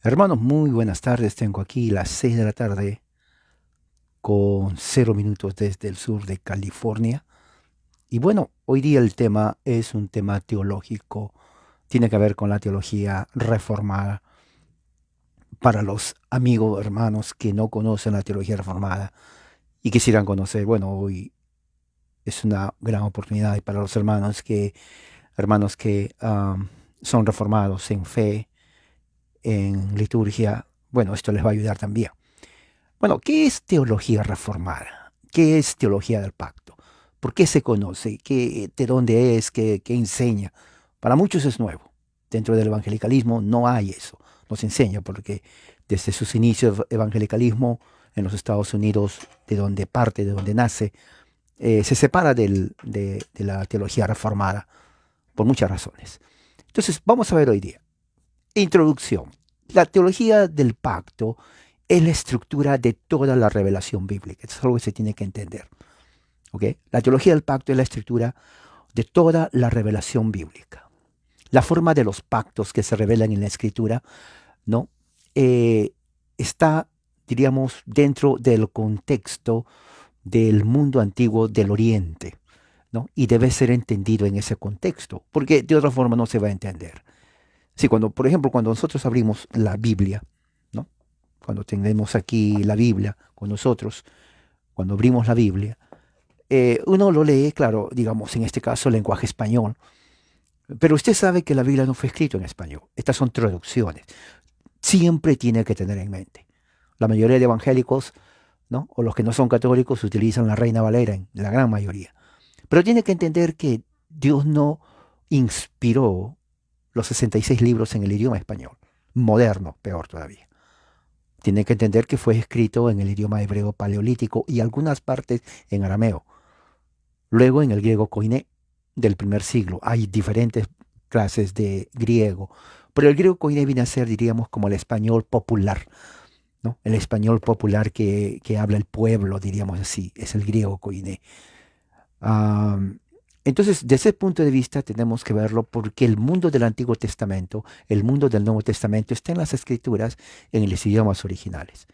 Hermanos, muy buenas tardes. Tengo aquí las 6 de la tarde con 0 minutos desde el sur de California. Y bueno, hoy día el tema es un tema teológico. Tiene que ver con la teología reformada. Para los amigos, hermanos que no conocen la teología reformada y quisieran conocer, bueno, hoy es una gran oportunidad. Y para los hermanos que son reformados en fe, en liturgia, bueno, esto les va a ayudar también. Bueno, ¿qué es teología reformada? ¿Qué es teología del pacto? ¿Por qué se conoce? ¿De dónde es? ¿Qué enseña? Para muchos es nuevo. Dentro del evangelicalismo no hay eso. No se enseña porque desde sus inicios evangelicalismo en los Estados Unidos, de donde nace, se separa de la teología reformada por muchas razones. Entonces, vamos a ver hoy día. Introducción. La teología del pacto es la estructura de toda la revelación bíblica. Eso es algo que se tiene que entender. ¿Ok? La teología del pacto es la estructura de toda la revelación bíblica. La forma de los pactos que se revelan en la escritura, ¿no? Eh, está, diríamos, dentro del contexto del mundo antiguo del Oriente, ¿no? Y debe ser entendido en ese contexto, porque de otra forma no se va a entender. Sí, por ejemplo, cuando nosotros abrimos la Biblia, ¿no? Cuando tenemos aquí la Biblia con nosotros, cuando abrimos la Biblia, uno lo lee, claro, digamos, en este caso, lenguaje español, pero usted sabe que la Biblia no fue escrita en español. Estas son traducciones. Siempre tiene que tener en mente. La mayoría de evangélicos, ¿no? O los que no son católicos utilizan la Reina Valera, en la gran mayoría. Pero tiene que entender que Dios no inspiró los 66 libros en el idioma español, moderno, peor todavía. Tiene que entender que fue escrito en el idioma hebreo paleolítico y algunas partes en arameo. Luego en el griego koiné del primer siglo. Hay diferentes clases de griego, pero el griego koiné viene a ser, diríamos, como el español popular, ¿no? El español popular que habla el pueblo, diríamos así, es el griego koiné. Am, entonces, desde ese punto de vista tenemos que verlo porque el mundo del Antiguo Testamento, el mundo del Nuevo Testamento está en las Escrituras en los idiomas originales.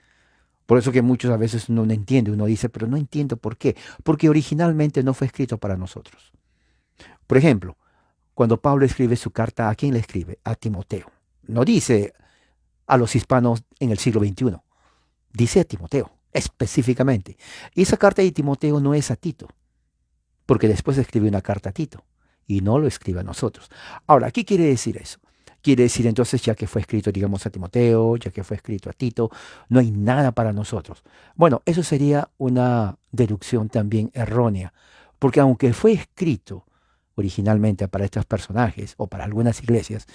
Por eso que muchos a veces uno no entiende, uno dice, pero no entiendo por qué. Porque originalmente no fue escrito para nosotros. Por ejemplo, cuando Pablo escribe su carta, ¿a quién le escribe? A Timoteo. No dice a los hispanos en el siglo XXI, dice a Timoteo específicamente. Y esa carta de Timoteo no es a Tito, porque después escribe una carta a Tito y no lo escribe a nosotros. Ahora, ¿qué quiere decir eso? Quiere decir entonces, ya que fue escrito, digamos, a Timoteo, ya que fue escrito a Tito, no hay nada para nosotros. Bueno, eso sería una deducción también errónea, porque aunque fue escrito originalmente para estos personajes o para algunas iglesias,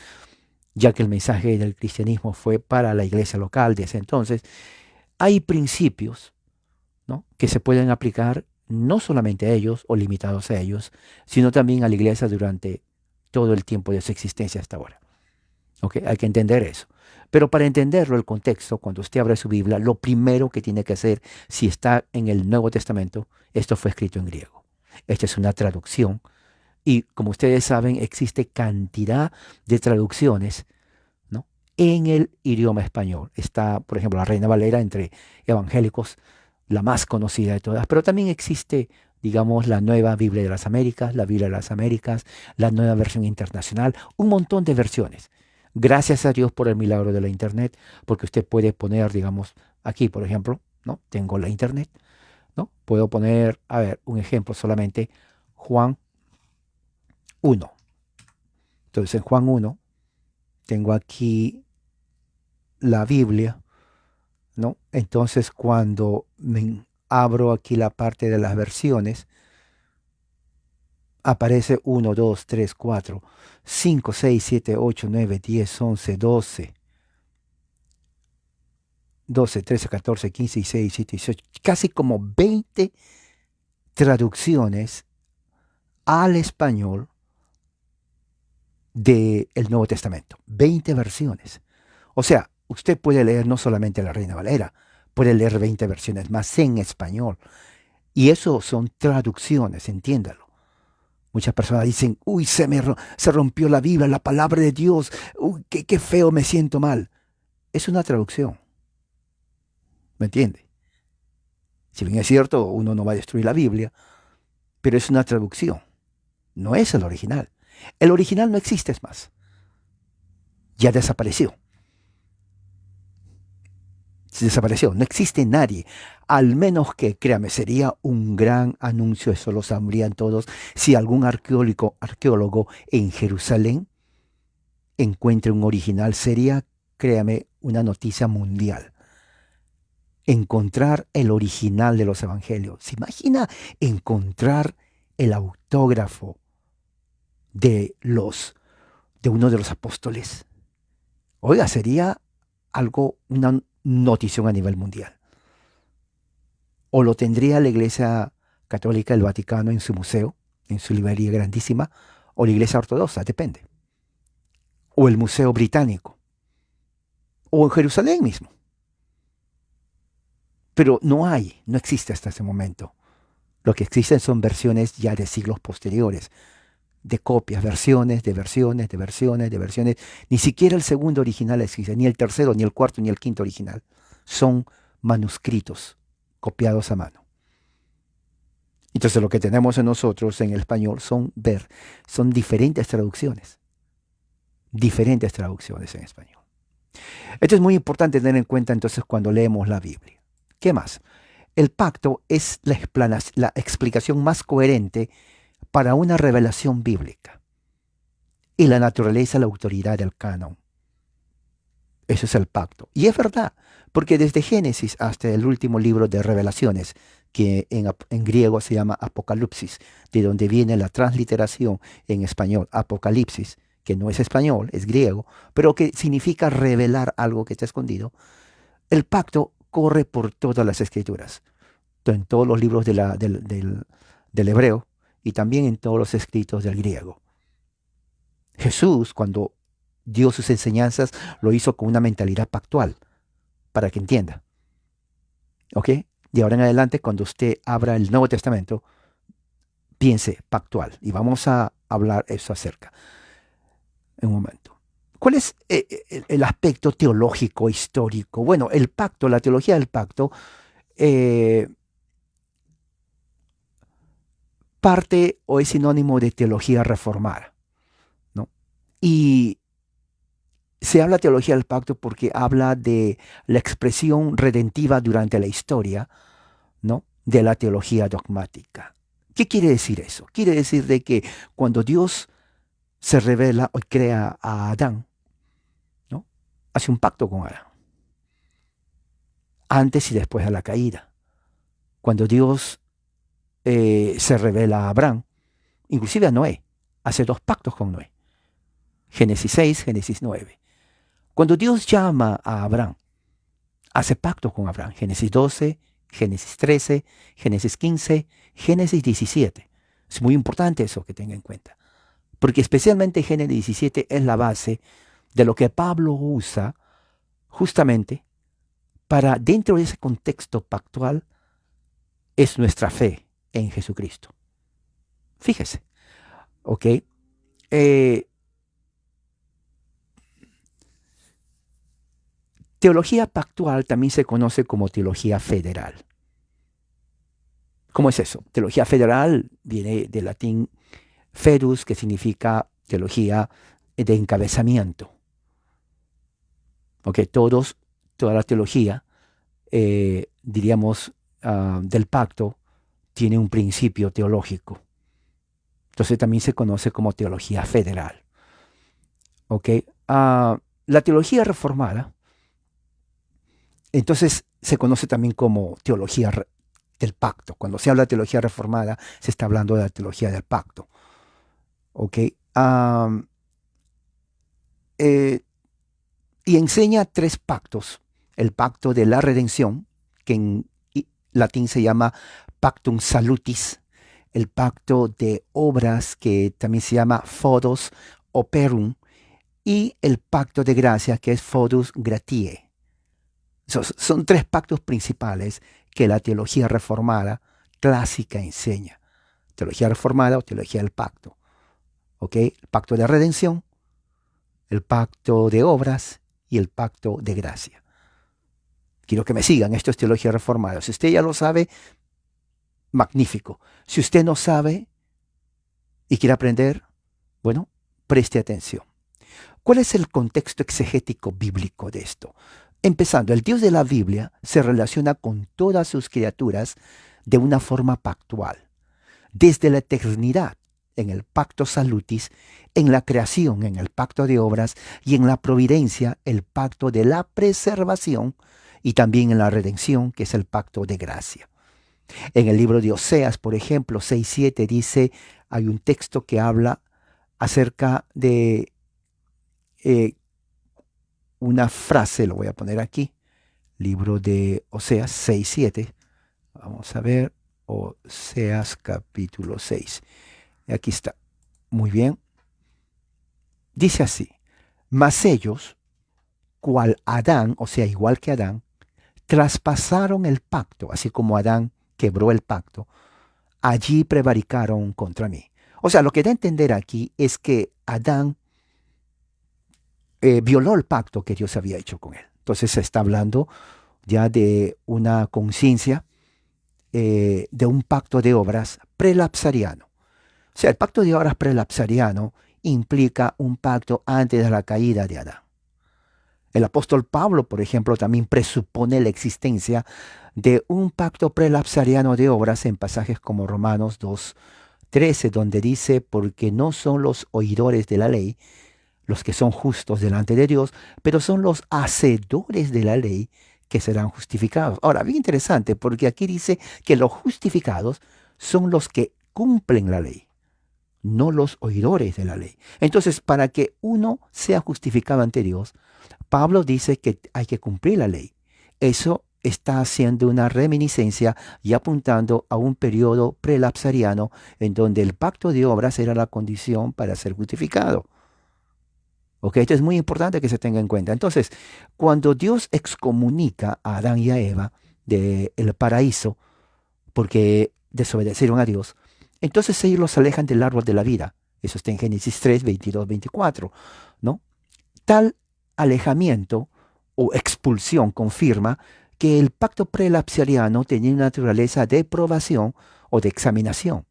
ya que el mensaje del cristianismo fue para la iglesia local de ese entonces, hay principios, ¿no? Que se pueden aplicar no solamente a ellos o limitados a ellos, sino también a la iglesia durante todo el tiempo de su existencia hasta ahora. ¿Ok? Hay que entender eso. Pero para entenderlo, el contexto, cuando usted abre su Biblia, lo primero que tiene que hacer, si está en el Nuevo Testamento, esto fue escrito en griego. Esta es una traducción. Y como ustedes saben, existe cantidad de traducciones, ¿no? En el idioma español. Está, por ejemplo, la Reina Valera entre evangélicos, la más conocida de todas, pero también existe, digamos, la nueva Biblia de las Américas, la Biblia de las Américas, la nueva versión internacional, un montón de versiones. Gracias a Dios por el milagro de la Internet, porque usted puede poner, digamos, aquí, por ejemplo, ¿no? Tengo la Internet, ¿no? Puedo poner, a ver, un ejemplo solamente, Juan 1. Entonces, en Juan 1 tengo aquí la Biblia, ¿no? Entonces, cuando me abro aquí la parte de las versiones, aparece 1, 2, 3, 4, 5, 6, 7, 8, 9, 10, 11, 12, 12, 13, 14, 15, 16, 17, 18, casi como 20 traducciones al español del Nuevo Testamento. 20 versiones. O sea, usted puede leer no solamente la Reina Valera, puede leer 20 versiones más en español. Y eso son traducciones, entiéndalo. Muchas personas dicen, uy, se rompió la Biblia, la palabra de Dios, uy, qué feo, me siento mal. es una traducción, ¿me entiende? Si bien es cierto, uno no va a destruir la Biblia, pero es una traducción, no es el original. El original no existe, es más, ya desapareció. Desapareció, no existe nadie, al menos que, créame, sería un gran anuncio, eso lo sabrían todos, si algún arqueólogo en Jerusalén encuentra un original, sería, créame, una noticia mundial. Encontrar el original de los evangelios. ¿Se imagina encontrar el autógrafo de uno de los apóstoles? Oiga, sería algo, una notición a nivel mundial. O lo tendría la Iglesia Católica del Vaticano en su museo, en su librería grandísima, o la Iglesia Ortodoxa, depende. O el Museo Británico, o en Jerusalén mismo. Pero no existe hasta ese momento. Lo que existen son versiones ya de siglos posteriores, de copias, versiones, de versiones, de versiones, de versiones. Ni siquiera el segundo original existe, ni el tercero, ni el cuarto, ni el quinto original. Son manuscritos copiados a mano. Entonces lo que tenemos en nosotros en el español son diferentes traducciones. Diferentes traducciones en español. Esto es muy importante tener en cuenta entonces cuando leemos la Biblia. ¿Qué más? El pacto es la explicación más coherente para una revelación bíblica y la naturaleza, la autoridad del canon. Eso es el pacto. Y es verdad, porque desde Génesis hasta el último libro de Revelaciones, que en griego se llama Apocalipsis, de donde viene la transliteración en español, Apocalipsis, que no es español, es griego, pero que significa revelar algo que está escondido. El pacto corre por todas las escrituras, en todos los libros del hebreo y también en todos los escritos del griego. Jesús, cuando dio sus enseñanzas, lo hizo con una mentalidad pactual, para que entienda. ¿Ok? De ahora en adelante, cuando usted abra el Nuevo Testamento, piense pactual. Y vamos a hablar eso acerca en un momento. ¿Cuál es el aspecto teológico, histórico? Bueno, el pacto, la teología del pacto, parte o es sinónimo de teología reformada, ¿no? Y se habla teología del pacto porque habla de la expresión redentiva durante la historia, ¿no?, de la teología dogmática. ¿Qué quiere decir eso? Quiere decir de que cuando Dios se revela o crea a Adán, ¿no?, hace un pacto con Adán, antes y después de la caída. Cuando Dios se revela a Abraham, inclusive a Noé, hace 2 pactos con Noé. Génesis 6, Génesis 9. Cuando Dios llama a Abraham, hace pactos con Abraham. Génesis 12, Génesis 13, Génesis 15, Génesis 17. Es muy importante eso que tenga en cuenta. Porque especialmente Génesis 17 es la base de lo que Pablo usa justamente para, dentro de ese contexto pactual, es nuestra fe en Jesucristo. Fíjese, ¿ok? Teología pactual también se conoce como teología federal. ¿Cómo es eso? Teología federal viene del latín fedus, que significa teología de encabezamiento. ¿Ok? Toda la teología, diríamos, del pacto, tiene un principio teológico. Entonces también se conoce como teología federal. ¿Ok? La teología reformada, entonces se conoce también como teología del pacto. Cuando se habla de teología reformada, se está hablando de la teología del pacto. ¿Ok? Y enseña 3 pactos. El pacto de la redención, que en latín se llama pactum salutis. El pacto de obras, que también se llama fodos operum. Y el pacto de gracia, que es fodus gratiae. Son 3 pactos principales que la teología reformada clásica enseña. Teología reformada o teología del pacto. ¿Ok? El pacto de redención, el pacto de obras y el pacto de gracia. Quiero que me sigan, esto es teología reformada. Si usted ya lo sabe, magnífico. Si usted no sabe y quiere aprender, bueno, preste atención. ¿Cuál es el contexto exegético bíblico de esto? Empezando, el Dios de la Biblia se relaciona con todas sus criaturas de una forma pactual. Desde la eternidad, en el pacto salutis, en la creación, en el pacto de obras, y en la providencia, el pacto de la preservación, y también en la redención, que es el pacto de gracia. En el libro de Oseas, por ejemplo, 6:7 dice, hay un texto que habla acerca de una frase, lo voy a poner aquí, libro de Oseas 6:7. Vamos a ver, Oseas capítulo 6. Aquí está. Muy bien. Dice así, mas ellos, cual Adán, o sea, igual que Adán, traspasaron el pacto, así como Adán quebró el pacto, allí prevaricaron contra mí. O sea, lo que da a entender aquí es que Adán violó el pacto que Dios había hecho con él. Entonces se está hablando ya de una conciencia, de un pacto de obras prelapsariano. O sea, el pacto de obras prelapsariano implica un pacto antes de la caída de Adán. El apóstol Pablo, por ejemplo, también presupone la existencia de un pacto prelapsariano de obras en pasajes como Romanos 2:13, donde dice, porque no son los oidores de la ley los que son justos delante de Dios, pero son los hacedores de la ley que serán justificados. Ahora, bien interesante, porque aquí dice que los justificados son los que cumplen la ley, no los oidores de la ley. Entonces, para que uno sea justificado ante Dios, Pablo dice que hay que cumplir la ley. Eso está haciendo una reminiscencia y apuntando a un periodo prelapsariano en donde el pacto de obras era la condición para ser justificado. ¿Ok? Esto es muy importante que se tenga en cuenta. Entonces, cuando Dios excomunica a Adán y a Eva del paraíso porque desobedecieron a Dios, entonces ellos los alejan del árbol de la vida. Eso está en Génesis 3, 22, 24, ¿no? Tal alejamiento o expulsión confirma que el pacto prelapsariano tenía una naturaleza de probación o de examinación,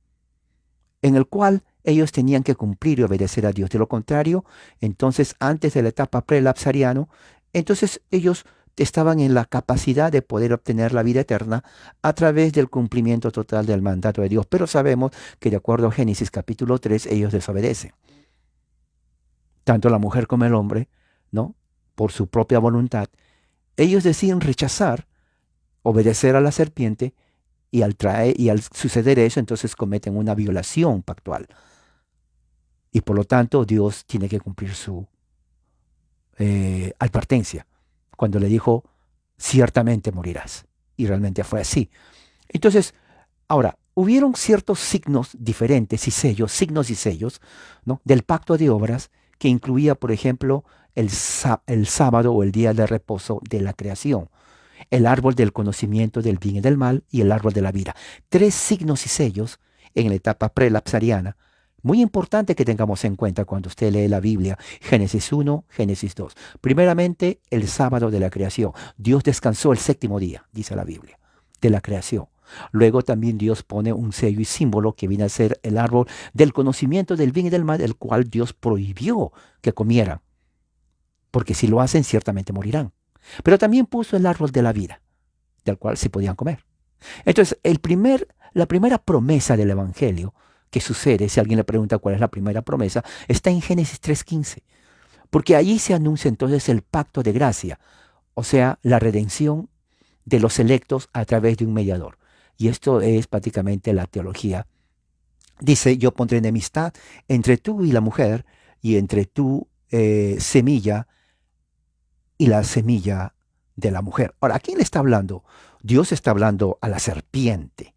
en el cual ellos tenían que cumplir y obedecer a Dios. De lo contrario, entonces antes de la etapa prelapsariano, entonces ellos estaban en la capacidad de poder obtener la vida eterna a través del cumplimiento total del mandato de Dios. Pero sabemos que de acuerdo a Génesis capítulo 3, ellos desobedecen. Tanto la mujer como el hombre, ¿no? Por su propia voluntad, ellos deciden rechazar, obedecer a la serpiente, y al suceder eso, entonces cometen una violación pactual. Y por lo tanto, Dios tiene que cumplir su advertencia cuando le dijo, ciertamente morirás. Y realmente fue así. Entonces, ahora, hubieron ciertos signos diferentes y sellos, signos y sellos, ¿no? Del pacto de obras que incluía, por ejemplo, el sábado o el día de reposo de la creación, el árbol del conocimiento del bien y del mal y el árbol de la vida. 3 signos y sellos en la etapa prelapsariana. Muy importante que tengamos en cuenta cuando usted lee la Biblia, Génesis 1, Génesis 2. Primeramente, el sábado de la creación. Dios descansó el 7º día, dice la Biblia, de la creación. Luego también Dios pone un sello y símbolo que viene a ser el árbol del conocimiento del bien y del mal, el cual Dios prohibió que comieran, porque si lo hacen ciertamente morirán. Pero también puso el árbol de la vida, del cual se podían comer. Entonces, la primera promesa del Evangelio que sucede, si alguien le pregunta cuál es la primera promesa, está en Génesis 3:15, porque allí se anuncia entonces el pacto de gracia, o sea, la redención de los electos a través de un mediador. Y esto es prácticamente la teología. Dice, yo pondré enemistad entre tú y la mujer, y entre tu semilla y la semilla de la mujer. Ahora, ¿a quién le está hablando? Dios está hablando a la serpiente.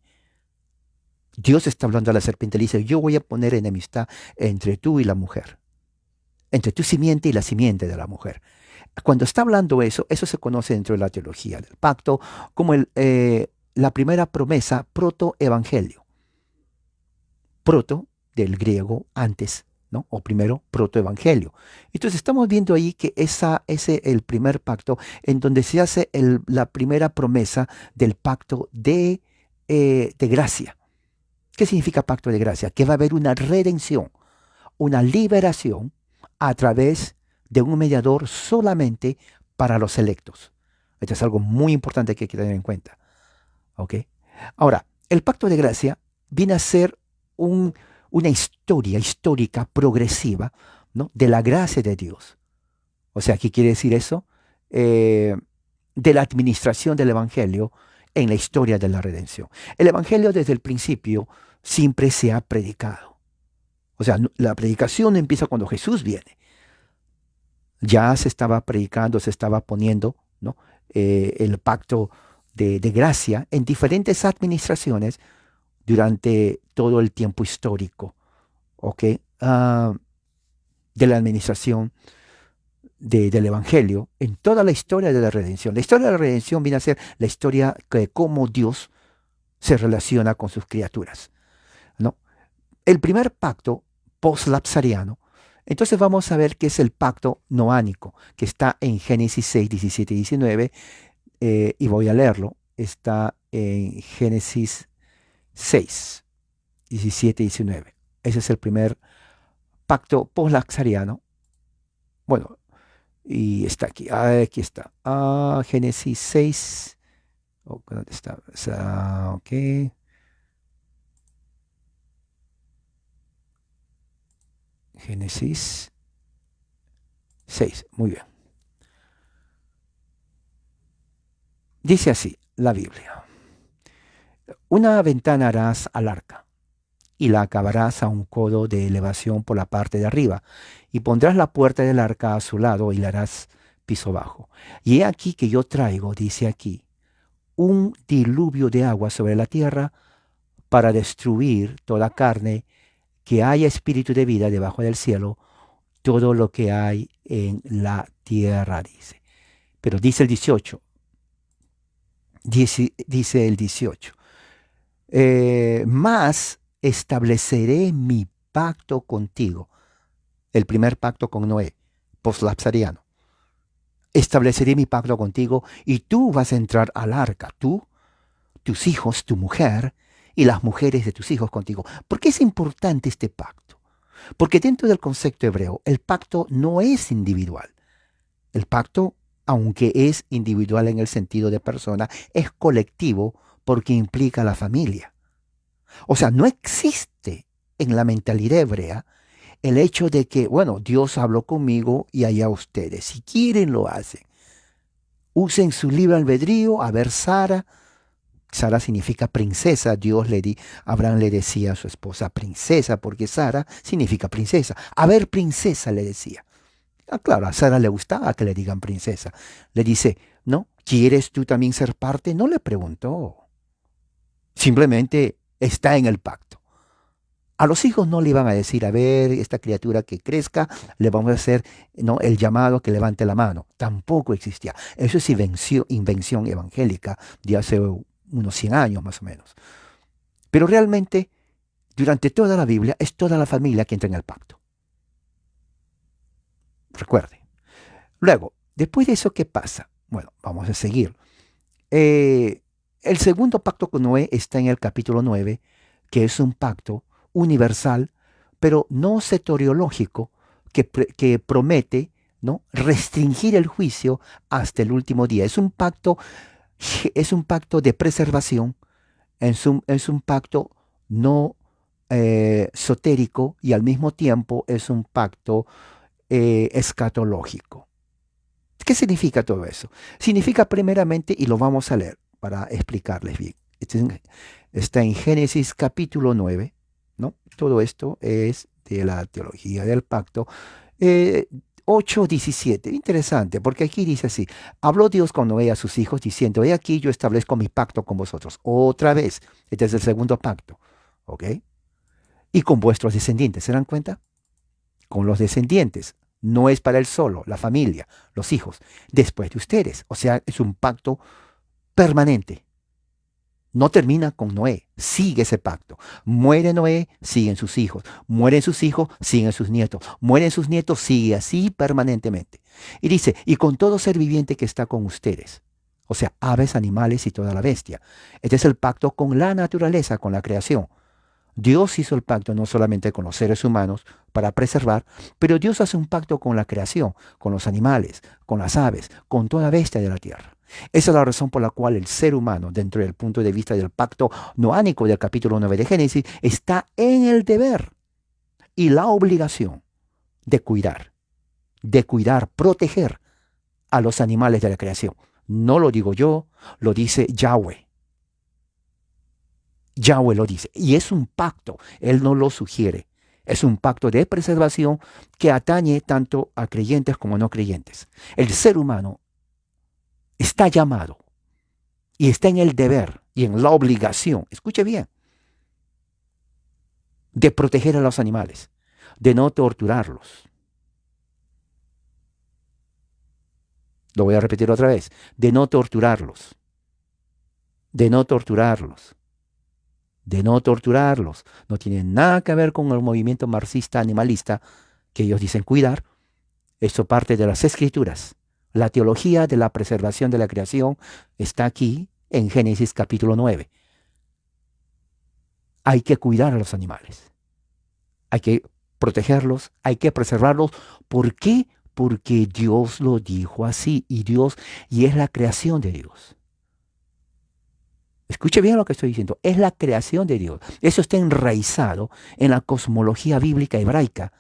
Dios está hablando a la serpiente. Le dice, yo voy a poner enemistad entre tú y la mujer, entre tu simiente y la simiente de la mujer. Cuando está hablando eso se conoce dentro de la teología del pacto como la primera promesa protoevangelio. Proto, del griego antes, ¿no? O primero, protoevangelio. Entonces estamos viendo ahí que ese es el primer pacto en donde se hace la primera promesa del pacto de gracia. ¿Qué significa pacto de gracia? Que va a haber una redención, una liberación a través de un mediador solamente para los electos. Esto es algo muy importante que hay que tener en cuenta. ¿Ok? Ahora, el pacto de gracia viene a ser una historia histórica progresiva, ¿no? De la gracia de Dios. O sea, ¿qué quiere decir eso? De la administración del Evangelio en la historia de la redención. El Evangelio desde el principio siempre se ha predicado. O sea, la predicación empieza cuando Jesús viene. Ya se estaba predicando, se estaba poniendo, ¿no? El pacto de gracia en diferentes administraciones durante todo el tiempo histórico, ¿ok? De la administración del Evangelio, en toda la historia de la redención. La historia de la redención viene a ser la historia de cómo Dios se relaciona con sus criaturas, ¿no? El primer pacto post-lapsariano, entonces vamos a ver qué es el pacto noánico, que está en Génesis 6, 17 y 19, y voy a leerlo. Está en Génesis 6, 17 y 19. Ese es el primer pacto post-lapsariano. Bueno, y está aquí. Aquí está. Génesis 6. ¿Dónde está? Ok. Génesis 6. Muy bien. Dice así la Biblia. Una ventana harás al arca y la acabarás a un codo de elevación por la parte de arriba, y pondrás la puerta del arca a su lado y la harás piso bajo. Y he aquí que yo traigo, dice aquí, un diluvio de agua sobre la tierra para destruir toda carne que haya espíritu de vida debajo del cielo, todo lo que hay en la tierra, dice. Pero dice el 18, dice el 18, más estableceré mi pacto contigo. El primer pacto con Noé, poslapsariano. Estableceré mi pacto contigo y tú vas a entrar al arca, tú, tus hijos, tu mujer y las mujeres de tus hijos contigo. ¿Por qué es importante este pacto? Porque dentro del concepto hebreo, el pacto no es individual. El pacto, aunque es individual en el sentido de persona, es colectivo porque implica a la familia. O sea, no existe en la mentalidad hebrea el hecho de que, bueno, Dios habló conmigo y allá ustedes, si quieren lo hacen. Usen su libre albedrío. A ver, Sara. Sara significa princesa. Abraham le decía a su esposa princesa porque Sara significa princesa. A ver, princesa, le decía. Claro, a Sara le gustaba que le digan princesa. Le dice, ¿no? ¿Quieres tú también ser parte? No le preguntó. Simplemente está en el pacto. A los hijos no le iban a decir, a ver, esta criatura que crezca, le vamos a hacer, ¿no?, el llamado que levante la mano. Tampoco existía. Eso es invención evangélica de hace unos 100 años más o menos. Pero realmente, durante toda la Biblia, es toda la familia que entra en el pacto. Recuerden. Luego, después de eso, ¿qué pasa? Bueno, vamos a seguir. El segundo pacto con Noé está en el capítulo 9, que es un pacto universal, pero no soteriológico, que promete, ¿no?, restringir el juicio hasta el último día. Es un pacto de preservación, es un pacto no esotérico y al mismo tiempo es un pacto escatológico. ¿Qué significa todo eso? Significa primeramente, y lo vamos a leer para explicarles bien, está en Génesis capítulo 9, ¿no? Todo esto es de la teología del pacto. 8:17, interesante, porque aquí dice así: habló Dios con Noé a sus hijos diciendo, he aquí yo establezco mi pacto con vosotros. Otra vez, este es el segundo pacto, ¿ok? Y con vuestros descendientes, ¿se dan cuenta? Con los descendientes. No es para él solo, la familia, los hijos, después de ustedes. O sea, es un pacto permanente. No termina con Noé, sigue ese pacto. Muere Noé, siguen sus hijos. Mueren sus hijos, siguen sus nietos. Mueren sus nietos, sigue así permanentemente. Y dice, y con todo ser viviente que está con ustedes. O sea, aves, animales y toda la bestia. Este es el pacto con la naturaleza, con la creación. Dios hizo el pacto no solamente con los seres humanos para preservar, pero Dios hace un pacto con la creación, con los animales, con las aves, con toda bestia de la tierra. Esa es la razón por la cual el ser humano, dentro del punto de vista del pacto noánico del capítulo 9 de Génesis, está en el deber y la obligación de cuidar, proteger a los animales de la creación. No lo digo yo, lo dice Yahweh. Yahweh lo dice. Y es un pacto, Él no lo sugiere. Es un pacto de preservación que atañe tanto a creyentes como no creyentes. El ser humano está llamado y está en el deber y en la obligación, escuche bien, de proteger a los animales, de no torturarlos. Lo voy a repetir otra vez, de no torturarlos, de no torturarlos, de no torturarlos. No tiene nada que ver con el movimiento marxista animalista que ellos dicen cuidar. Esto parte de las Escrituras. La teología de la preservación de la creación está aquí en Génesis capítulo 9. Hay que cuidar a los animales. Hay que protegerlos, hay que preservarlos. ¿Por qué? Porque Dios lo dijo así y es la creación de Dios. Escuche bien lo que estoy diciendo, es la creación de Dios. Eso está enraizado en la cosmología bíblica hebraica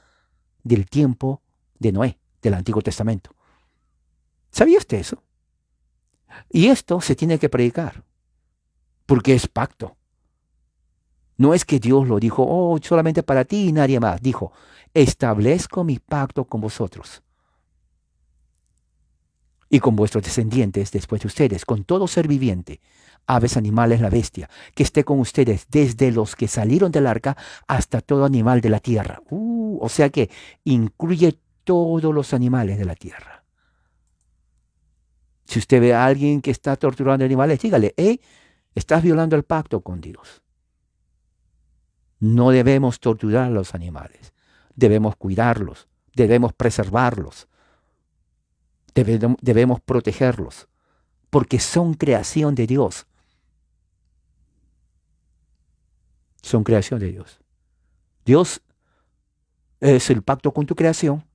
del tiempo de Noé, del Antiguo Testamento. ¿Sabía usted eso? Y esto se tiene que predicar, porque es pacto. No es que Dios lo dijo, oh, solamente para ti y nadie más. Dijo, establezco mi pacto con vosotros y con vuestros descendientes después de ustedes, con todo ser viviente, aves, animales, la bestia, que esté con ustedes desde los que salieron del arca hasta todo animal de la tierra. O sea que incluye todos los animales de la tierra. Si usted ve a alguien que está torturando animales, dígale, estás violando el pacto con Dios. No debemos torturar a los animales, debemos cuidarlos, debemos preservarlos, debemos protegerlos, porque son creación de Dios. Son creación de Dios. Dios es el pacto con tu creación,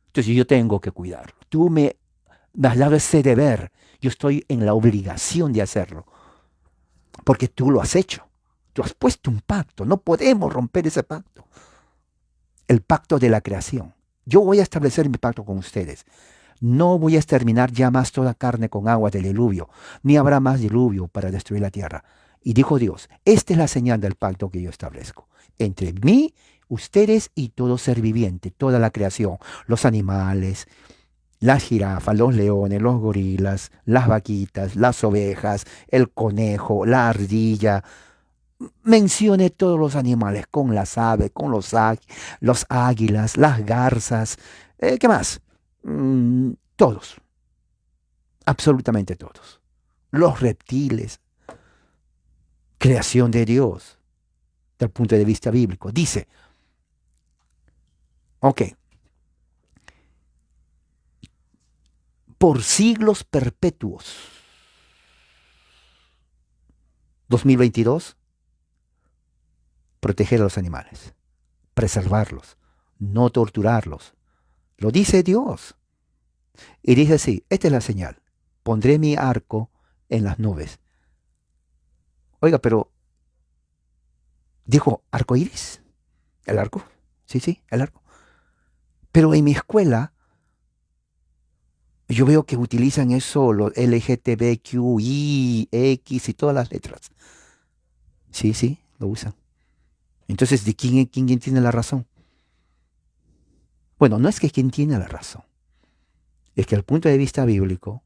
entonces yo tengo que cuidarlo. Tú me has dado ese deber, yo estoy en la obligación de hacerlo, porque tú lo has hecho. Tú has puesto un pacto, no podemos romper ese pacto. El pacto de la creación. Yo voy a establecer mi pacto con ustedes. No voy a exterminar ya más toda carne con agua del diluvio, ni habrá más diluvio para destruir la tierra. Y dijo Dios, esta es la señal del pacto que yo establezco entre mí, ustedes y todo ser viviente, toda la creación, los animales, las jirafas, los leones, los gorilas, las vaquitas, las ovejas, el conejo, la ardilla. Mencione todos los animales, con las aves, con los águilas, las garzas. ¿Qué más? Todos, absolutamente todos. Los reptiles, creación de Dios, desde el punto de vista bíblico. Dice, ok, por siglos perpetuos, 2022, proteger a los animales, preservarlos, no torturarlos. Lo dice Dios. Y dice así, esta es la señal. Pondré mi arco en las nubes. Oiga, pero dijo arco iris. ¿El arco? Sí, el arco. Pero en mi escuela yo veo que utilizan eso, los LGTBQI, X y todas las letras. Sí, lo usan. Entonces, ¿de quién tiene la razón? Bueno, no es que quien tiene la razón. Es que al punto de vista bíblico,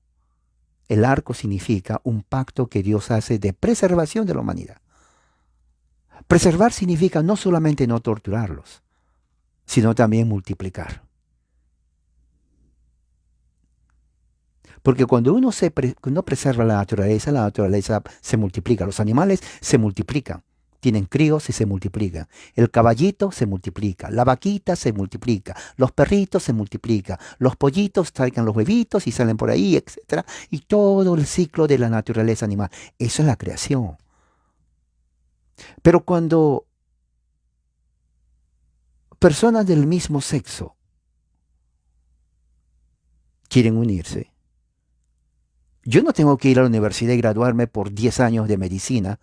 el arco significa un pacto que Dios hace de preservación de la humanidad. Preservar significa no solamente no torturarlos, sino también multiplicar. Porque cuando uno preserva la naturaleza se multiplica. Los animales se multiplican. Tienen críos y se multiplican. El caballito se multiplica. La vaquita se multiplica. Los perritos se multiplican. Los pollitos traigan los huevitos y salen por ahí, etc. Y todo el ciclo de la naturaleza animal. Eso es la creación. Pero cuando personas del mismo sexo quieren unirse, yo no tengo que ir a la universidad y graduarme por 10 años de medicina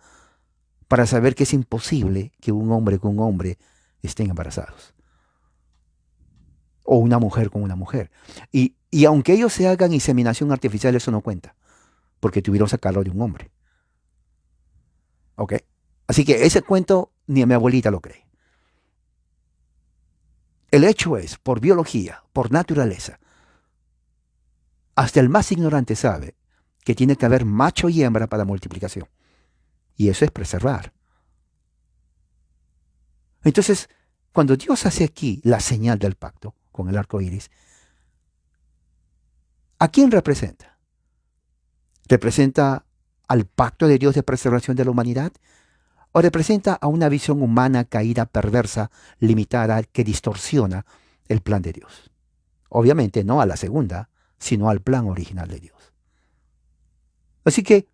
para saber que es imposible que un hombre con un hombre estén embarazados. O una mujer con una mujer. Y aunque ellos se hagan inseminación artificial, eso no cuenta. Porque tuvieron que sacarlo de un hombre. ¿Ok? Así que ese cuento ni a mi abuelita lo cree. El hecho es, por biología, por naturaleza, hasta el más ignorante sabe que tiene que haber macho y hembra para multiplicación. Y eso es preservar. Entonces, cuando Dios hace aquí la señal del pacto con el arco iris, ¿a quién representa? ¿Representa al pacto de Dios de preservación de la humanidad? ¿O representa a una visión humana caída, perversa, limitada, que distorsiona el plan de Dios? Obviamente no a la segunda, sino al plan original de Dios. Así que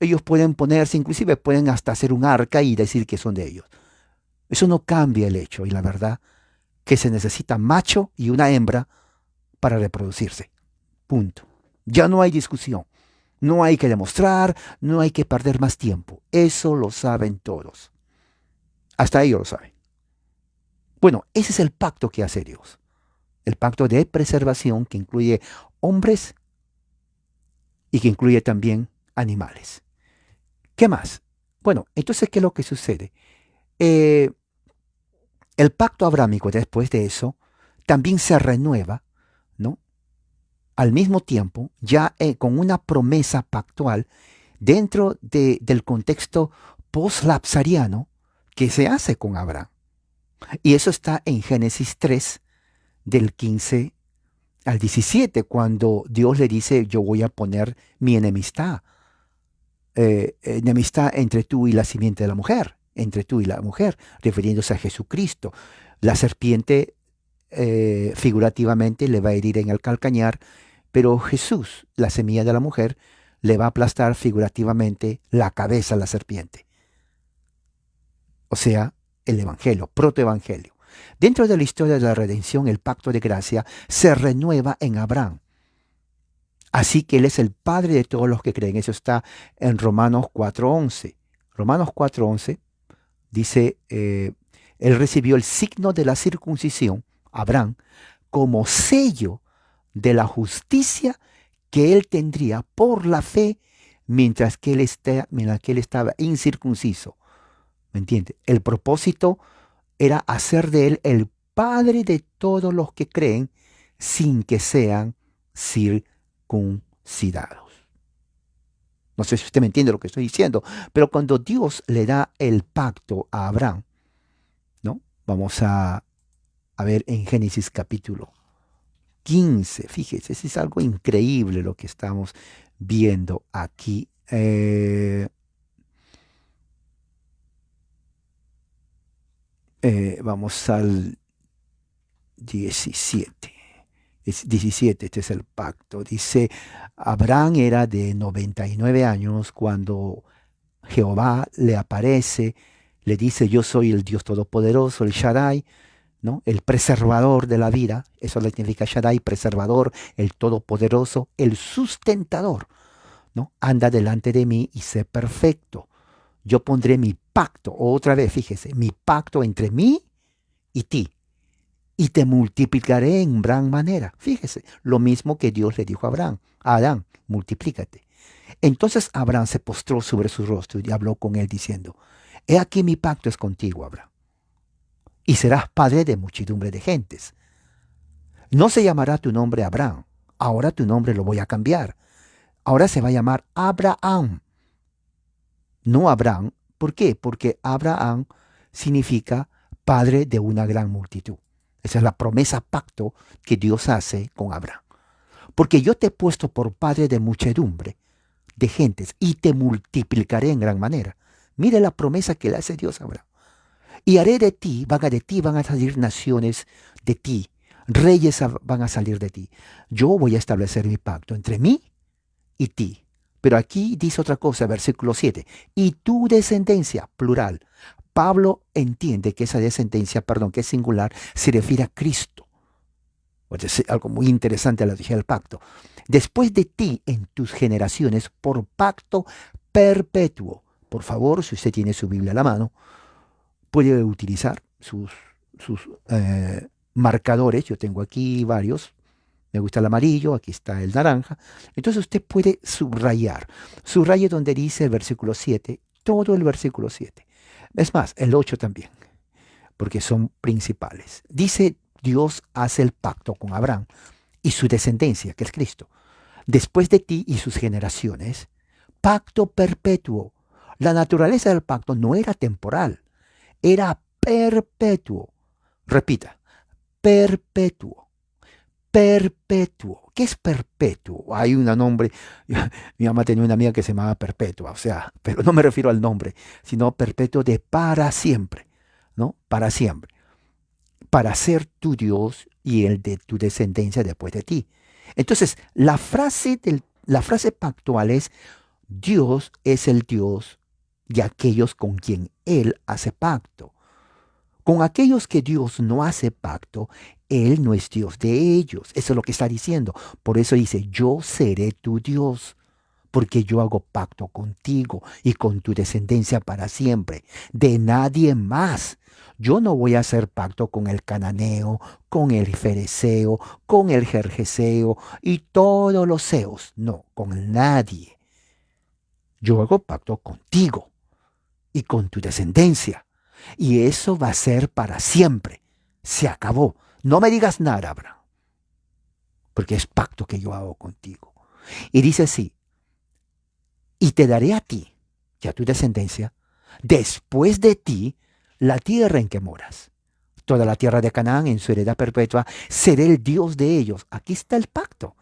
ellos pueden ponerse, inclusive pueden hasta hacer un arca y decir que son de ellos. Eso no cambia el hecho y la verdad que se necesita macho y una hembra para reproducirse. Punto. Ya no hay discusión. No hay que demostrar, no hay que perder más tiempo. Eso lo saben todos. Hasta ellos lo saben. Bueno, ese es el pacto que hace Dios. El pacto de preservación que incluye hombres y que incluye también animales. ¿Qué más? Bueno, entonces, ¿qué es lo que sucede? El pacto abrámico después de eso también se renueva, ¿no? Al mismo tiempo, ya con una promesa pactual dentro del contexto post-lapsariano que se hace con Abraham. Y eso está en Génesis 3, del 15 al 17, cuando Dios le dice, yo voy a poner mi enemistad entre tú y la simiente de la mujer, entre tú y la mujer, refiriéndose a Jesucristo. La serpiente figurativamente le va a herir en el calcañar, pero Jesús, la semilla de la mujer, le va a aplastar figurativamente la cabeza a la serpiente. O sea, el evangelio, protoevangelio. Dentro de la historia de la redención, el pacto de gracia se renueva en Abraham. Así que Él es el Padre de todos los que creen. Eso está en Romanos 4:11. Romanos 4:11 dice, Él recibió el signo de la circuncisión, Abraham, como sello de la justicia que Él tendría por la fe mientras que Él estaba incircunciso. ¿Me entiende? El propósito era hacer de Él el Padre de todos los que creen sin que sean circuncidados. No sé si usted me entiende lo que estoy diciendo, pero cuando Dios le da el pacto a Abraham, ¿no? Vamos a ver en Génesis capítulo 15, fíjese, es algo increíble lo que estamos viendo aquí. Vamos al 17. Es 17, este es el pacto. Dice, Abraham era de 99 años cuando Jehová le aparece, le dice, yo soy el Dios Todopoderoso, el Shaddai, ¿no? El preservador de la vida. Eso le significa Shaddai, preservador, el Todopoderoso, el sustentador, ¿no? Anda delante de mí y sé perfecto. Yo pondré mi pacto, otra vez, fíjese, mi pacto entre mí y ti. Y te multiplicaré en gran manera. Fíjese, lo mismo que Dios le dijo a Abraham. A Adán, multiplícate. Entonces Abraham se postró sobre su rostro y habló con él diciendo, he aquí mi pacto es contigo, Abraham, y serás padre de muchedumbre de gentes. No se llamará tu nombre Abraham, ahora tu nombre lo voy a cambiar. Ahora se va a llamar Abraham, no Abraham. ¿Por qué? Porque Abraham significa padre de una gran multitud. Esa es la promesa pacto que Dios hace con Abraham. Porque yo te he puesto por padre de muchedumbre de gentes y te multiplicaré en gran manera. Mire la promesa que le hace Dios a Abraham. Y haré de ti van a salir naciones de ti, reyes van a salir de ti. Yo voy a establecer mi pacto entre mí y ti. Pero aquí dice otra cosa, versículo 7. Y tu descendencia, plural. Pablo entiende que esa descendencia, que es singular, se refiere a Cristo. Es algo muy interesante a la teología del pacto. Después de ti en tus generaciones, por pacto perpetuo. Por favor, si usted tiene su Biblia a la mano, puede utilizar sus marcadores. Yo tengo aquí varios. Me gusta el amarillo, aquí está el naranja. Entonces usted puede subrayar. Subraye donde dice el versículo 7, todo el versículo 7. Es más, el 8 también, porque son principales. Dice, Dios hace el pacto con Abraham y su descendencia, que es Cristo. Después de ti y sus generaciones, pacto perpetuo. La naturaleza del pacto no era temporal, era perpetuo. Repita, perpetuo. Perpetuo. ¿Qué es perpetuo? Hay un nombre. Mi mamá tenía una amiga que se llamaba Perpetua, pero no me refiero al nombre, sino perpetuo de para siempre, ¿no? Para siempre. Para ser tu Dios y el de tu descendencia después de ti. Entonces, la frase pactual es: Dios es el Dios de aquellos con quien Él hace pacto. Con aquellos que Dios no hace pacto, Él no es Dios de ellos. Eso es lo que está diciendo. Por eso dice, yo seré tu Dios, porque yo hago pacto contigo y con tu descendencia para siempre. De nadie más. Yo no voy a hacer pacto con el cananeo, con el fereceo, con el jerjeseo y todos los seos. No, con nadie. Yo hago pacto contigo y con tu descendencia. Y eso va a ser para siempre. Se acabó. No me digas nada, Abraham, porque es pacto que yo hago contigo. Y dice así, y te daré a ti y a tu descendencia, después de ti, la tierra en que moras. Toda la tierra de Canaán en su heredad perpetua, seré el Dios de ellos. Aquí está el pacto.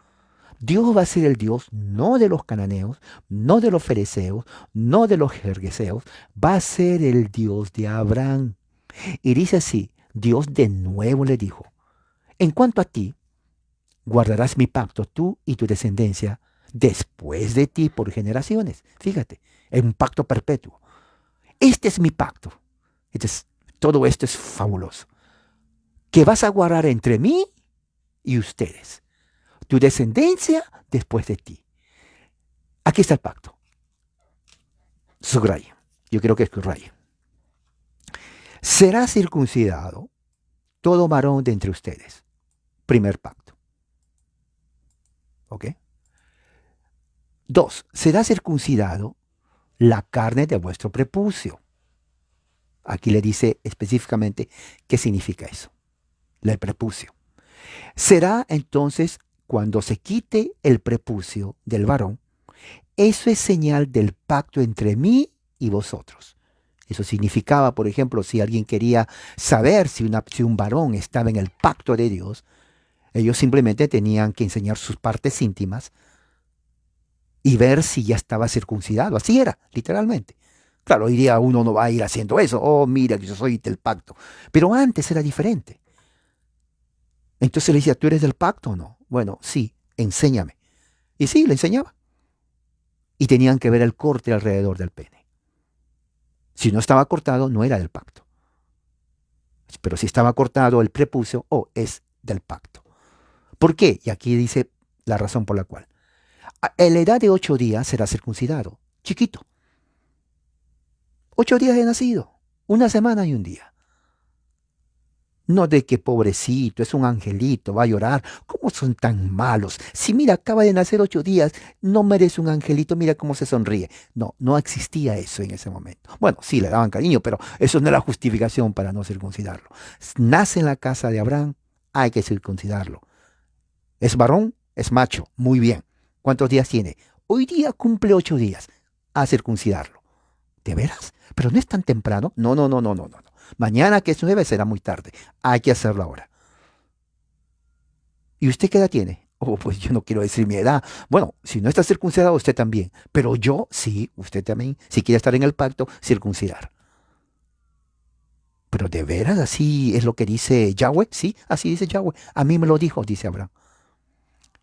Dios va a ser el Dios no de los cananeos, no de los fereceos, no de los jerjeseos, va a ser el Dios de Abraham. Y dice así, Dios de nuevo le dijo, en cuanto a ti, guardarás mi pacto tú y tu descendencia después de ti por generaciones. Fíjate, es un pacto perpetuo. Este es mi pacto. Todo esto es fabuloso. Que vas a guardar entre mí y ustedes. Tu descendencia después de ti. Aquí está el pacto. Subraya. Yo quiero que subraye. Será circuncidado todo varón de entre ustedes. Primer pacto. ¿Ok? 2. Será circuncidado la carne de vuestro prepucio. Aquí le dice específicamente qué significa eso. El prepucio. Será entonces cuando se quite el prepucio del varón, eso es señal del pacto entre mí y vosotros. Eso significaba, por ejemplo, si alguien quería saber si un varón estaba en el pacto de Dios, ellos simplemente tenían que enseñar sus partes íntimas y ver si ya estaba circuncidado. Así era, literalmente. Claro, hoy día uno no va a ir haciendo eso. Oh, mira, yo soy del pacto. Pero antes era diferente. Entonces le decía, ¿tú eres del pacto o no? Bueno, sí, enséñame. Y sí, le enseñaba. Y tenían que ver el corte alrededor del pene. Si no estaba cortado, no era del pacto. Pero si estaba cortado el prepucio, es del pacto. ¿Por qué? Y aquí dice la razón por la cual. A la edad de 8 días será circuncidado. Chiquito. 8 días de nacido. 1 semana y 1 día. No de que pobrecito, es un angelito, va a llorar. ¿Cómo son tan malos? Si mira, acaba de nacer 8 días, no merece un angelito, mira cómo se sonríe. No, no existía eso en ese momento. Bueno, sí, le daban cariño, pero eso no es la justificación para no circuncidarlo. Nace en la casa de Abraham, hay que circuncidarlo. ¿Es varón? Es macho. Muy bien. ¿Cuántos días tiene? Hoy día cumple 8 días. A circuncidarlo. ¿De veras? Pero no es tan temprano. No. Mañana que es 9 será muy tarde. Hay que hacerlo ahora. ¿Y usted qué edad tiene? Oh, pues yo no quiero decir mi edad. Bueno, si no está circuncidado, usted también. Pero yo sí, usted también, si quiere estar en el pacto, circuncidar. Pero de veras, así es lo que dice Yahweh. Sí, así dice Yahweh. A mí me lo dijo, dice Abraham.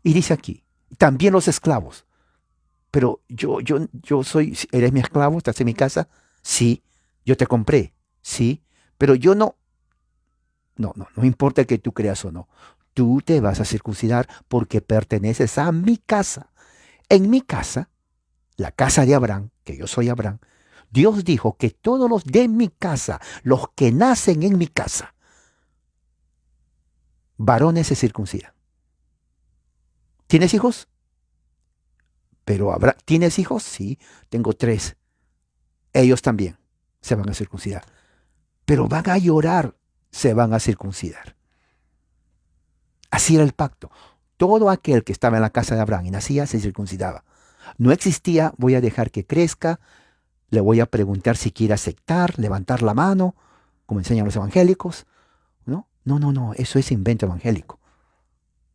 Y dice aquí, también los esclavos. Pero yo soy, ¿eres mi esclavo? ¿Estás en mi casa? Sí. Yo te compré. Sí. Pero yo no, no importa que tú creas o no. Tú te vas a circuncidar porque perteneces a mi casa. En mi casa, la casa de Abraham, que yo soy Abraham, Dios dijo que todos los de mi casa, los que nacen en mi casa, varones se circuncidan. ¿Tienes hijos? Pero ¿tienes hijos? Sí, tengo tres. Ellos también se van a circuncidar. Pero van a llorar, se van a circuncidar. Así era el pacto. Todo aquel que estaba en la casa de Abraham y nacía se circuncidaba. No existía, voy a dejar que crezca, le voy a preguntar si quiere aceptar, levantar la mano, como enseñan los evangélicos. No, no, eso es invento evangélico.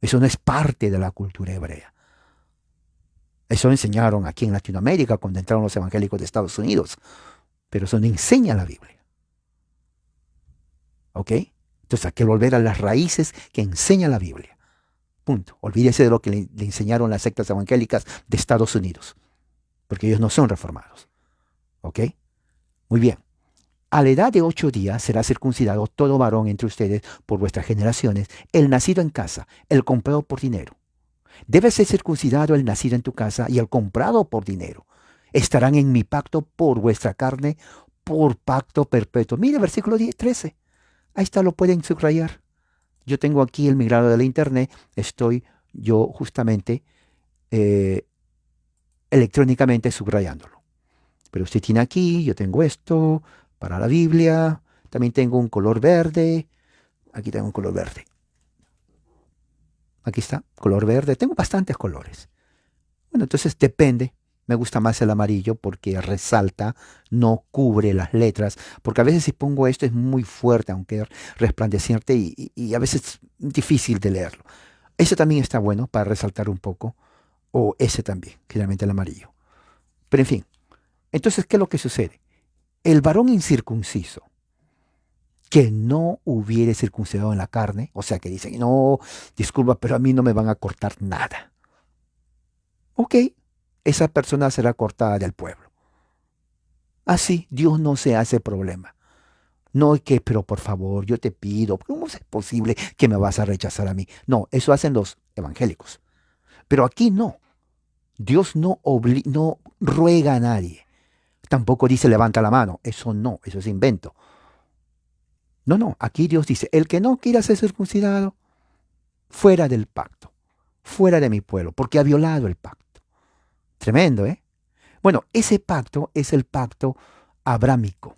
Eso no es parte de la cultura hebrea. Eso enseñaron aquí en Latinoamérica cuando entraron los evangélicos de Estados Unidos. Pero eso no enseña la Biblia. ¿Ok? Entonces hay que volver a las raíces que enseña la Biblia. Punto. Olvídese de lo que le enseñaron las sectas evangélicas de Estados Unidos. Porque ellos no son reformados. ¿Ok? Muy bien. A la edad de 8 días será circuncidado todo varón entre ustedes por vuestras generaciones, el nacido en casa, el comprado por dinero. Debe ser circuncidado el nacido en tu casa y el comprado por dinero. Estarán en mi pacto por vuestra carne, por pacto perpetuo. Mire, versículo 13. Ahí está, lo pueden subrayar. Yo tengo aquí el migrado de la internet. Estoy yo justamente eh, electrónicamente subrayándolo. Pero usted tiene aquí, yo tengo esto para la Biblia. También tengo un color verde. Aquí tengo un color verde. Aquí está, color verde. Tengo bastantes colores. Bueno, entonces depende. Me gusta más el amarillo porque resalta, no cubre las letras. Porque a veces si pongo esto es muy fuerte, aunque es resplandeciente y a veces es difícil de leerlo. Ese también está bueno para resaltar un poco. O ese también, generalmente el amarillo. Pero en fin, entonces, ¿qué es lo que sucede? El varón incircunciso que no hubiere circuncidado en la carne, o sea, que dicen, no, disculpa, pero a mí no me van a cortar nada. Ok, esa persona será cortada del pueblo. Así, Dios no se hace problema. No es que, pero por favor, yo te pido, ¿cómo es posible que me vas a rechazar a mí? No, eso hacen los evangélicos. Pero aquí no. Dios no ruega a nadie. Tampoco dice levanta la mano. Eso no, eso es invento. No, aquí Dios dice, el que no quiera ser circuncidado, fuera del pacto, fuera de mi pueblo, porque ha violado el pacto. Tremendo, ¿eh? Bueno, ese pacto es el pacto abrámico,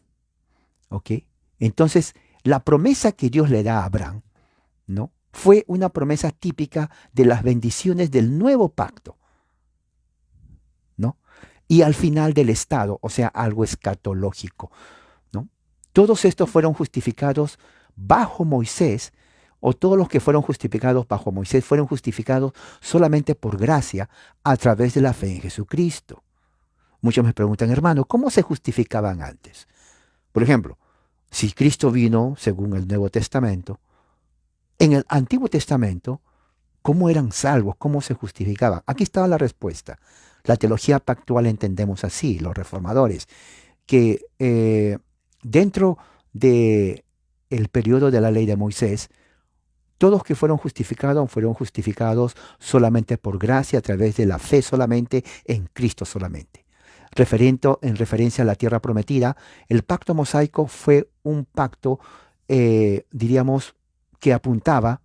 ¿ok? Entonces, la promesa que Dios le da a Abraham, ¿no? Fue una promesa típica de las bendiciones del nuevo pacto, ¿no? Y al final del estado, o sea, algo escatológico, ¿no? Todos estos fueron justificados bajo Moisés, o todos los que fueron justificados bajo Moisés fueron justificados solamente por gracia a través de la fe en Jesucristo. Muchos me preguntan, hermano, ¿cómo se justificaban antes? Por ejemplo, si Cristo vino según el Nuevo Testamento, en el Antiguo Testamento, ¿cómo eran salvos? ¿Cómo se justificaban? Aquí estaba la respuesta. La teología pactual entendemos así, los reformadores, que dentro de el periodo de la ley de Moisés, todos que fueron justificados solamente por gracia a través de la fe solamente en Cristo solamente. En referencia a la tierra prometida, el pacto mosaico fue un pacto, diríamos, que apuntaba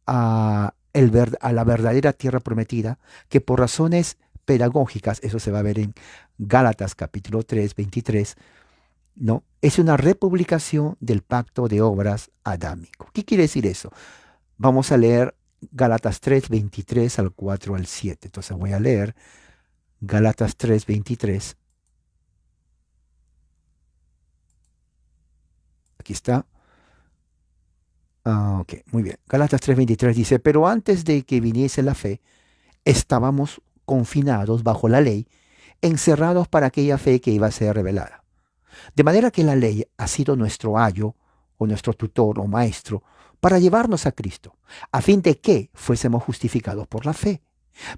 a la verdadera tierra prometida, que por razones pedagógicas, eso se va a ver en Gálatas capítulo 3, 23, ¿no? Es una republicación del pacto de obras adámico. ¿Qué quiere decir eso? Vamos a leer Gálatas 3, 23 al 4 al 7. Entonces voy a leer Gálatas 3, 23. Aquí está. Ok, muy bien. Gálatas 3:23 dice, pero antes de que viniese la fe, estábamos confinados bajo la ley, encerrados para aquella fe que iba a ser revelada. De manera que la ley ha sido nuestro ayo, o nuestro tutor o maestro, para llevarnos a Cristo, a fin de que fuésemos justificados por la fe.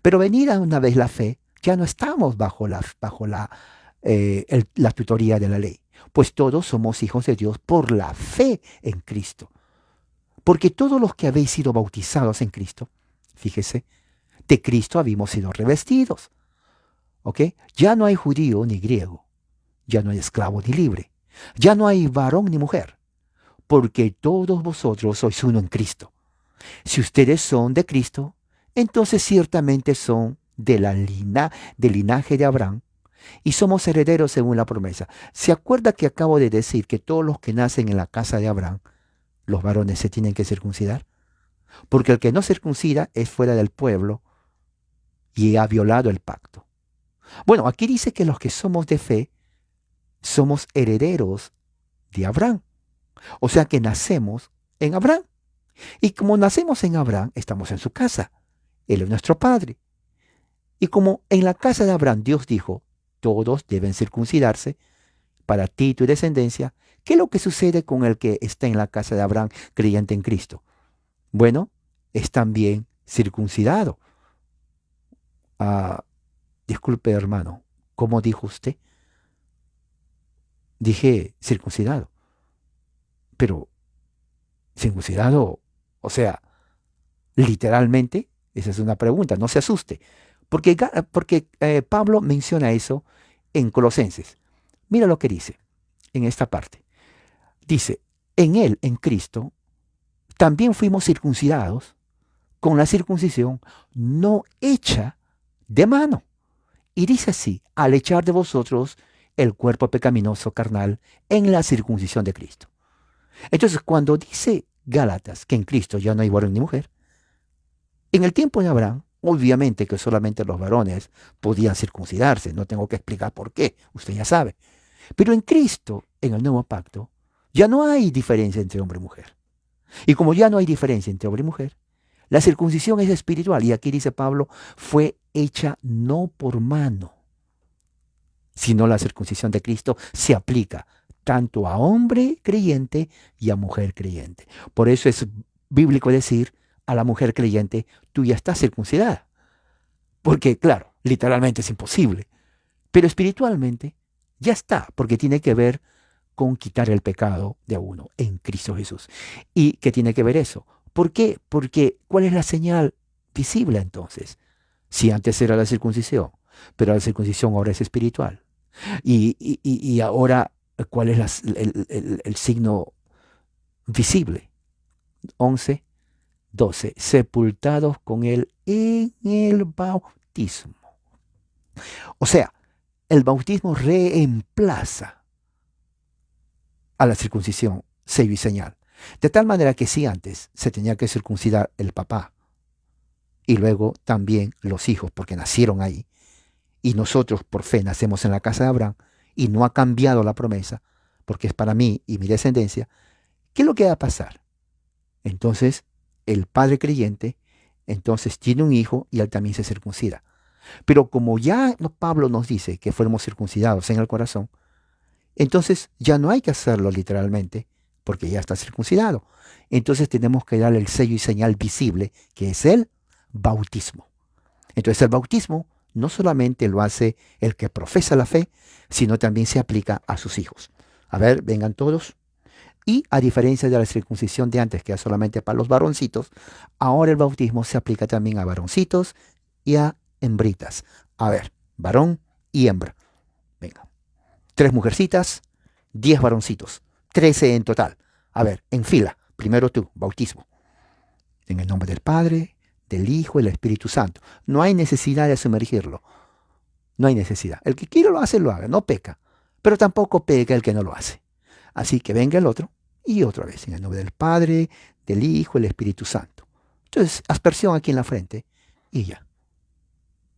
Pero venida una vez la fe, ya no estamos bajo la tutoría de la ley, pues todos somos hijos de Dios por la fe en Cristo. Porque todos los que habéis sido bautizados en Cristo, fíjese, de Cristo habíamos sido revestidos. ¿Ok? Ya no hay judío ni griego, ya no hay esclavo ni libre, ya no hay varón ni mujer, porque todos vosotros sois uno en Cristo. Si ustedes son de Cristo, entonces ciertamente son del linaje de Abraham y somos herederos según la promesa. ¿Se acuerda que acabo de decir que todos los que nacen en la casa de Abraham, los varones se tienen que circuncidar? Porque el que no circuncida es fuera del pueblo y ha violado el pacto. Bueno, aquí dice que los que somos de fe somos herederos de Abraham. O sea que nacemos en Abraham. Y como nacemos en Abraham, estamos en su casa. Él es nuestro Padre. Y como en la casa de Abraham Dios dijo, todos deben circuncidarse para ti y tu descendencia, ¿qué es lo que sucede con el que está en la casa de Abraham creyente en Cristo? Bueno, es también circuncidado. Ah, disculpe, hermano, ¿cómo dijo usted? Dije circuncidado. Pero circuncidado, o sea, literalmente, esa es una pregunta, no se asuste. Porque Pablo menciona eso en Colosenses. Mira lo que dice en esta parte. Dice, en él, en Cristo, también fuimos circuncidados con la circuncisión no hecha de mano. Y dice así, al echar de vosotros el cuerpo pecaminoso carnal en la circuncisión de Cristo. Entonces, cuando dice Gálatas que en Cristo ya no hay varón ni mujer, en el tiempo de Abraham, obviamente que solamente los varones podían circuncidarse, no tengo que explicar por qué, usted ya sabe. Pero en Cristo, en el nuevo pacto, ya no hay diferencia entre hombre y mujer. Y como ya no hay diferencia entre hombre y mujer, la circuncisión es espiritual. Y aquí dice Pablo, fue hecha no por mano, sino la circuncisión de Cristo se aplica tanto a hombre creyente y a mujer creyente. Por eso es bíblico decir a la mujer creyente, tú ya estás circuncidada. Porque, claro, literalmente es imposible. Pero espiritualmente ya está, porque tiene que ver con quitar el pecado de uno en Cristo Jesús. ¿Y qué tiene que ver eso? ¿Por qué? Porque ¿cuál es la señal visible entonces? Si antes era la circuncisión, pero la circuncisión ahora es espiritual. Y ahora, ¿cuál es el signo visible? 11, 12. Sepultados con él en el bautismo. O sea, el bautismo reemplaza a la circuncisión, sello y señal. De tal manera que si antes se tenía que circuncidar el papá y luego también los hijos, porque nacieron ahí, y nosotros por fe nacemos en la casa de Abraham y no ha cambiado la promesa, porque es para mí y mi descendencia, ¿qué es lo que va a pasar? Entonces, el padre creyente, entonces tiene un hijo y él también se circuncida. Pero como ya Pablo nos dice que fuéramos circuncidados en el corazón, entonces ya no hay que hacerlo literalmente, porque ya está circuncidado. Entonces tenemos que darle el sello y señal visible, que es el bautismo. Entonces el bautismo no solamente lo hace el que profesa la fe, sino también se aplica a sus hijos. A ver, vengan todos. Y a diferencia de la circuncisión de antes, que era solamente para los varoncitos, ahora el bautismo se aplica también a varoncitos y a hembritas. A ver, varón y hembra. Venga. 3 mujercitas, 10 varoncitos. 13 en total. A ver, en fila. Primero tú, bautismo. En el nombre del Padre, del Hijo y del Espíritu Santo. No hay necesidad de sumergirlo. No hay necesidad. El que quiere lo hace, lo haga. No peca. Pero tampoco peca el que no lo hace. Así que venga el otro y otra vez. En el nombre del Padre, del Hijo y del Espíritu Santo. Entonces, aspersión aquí en la frente y ya.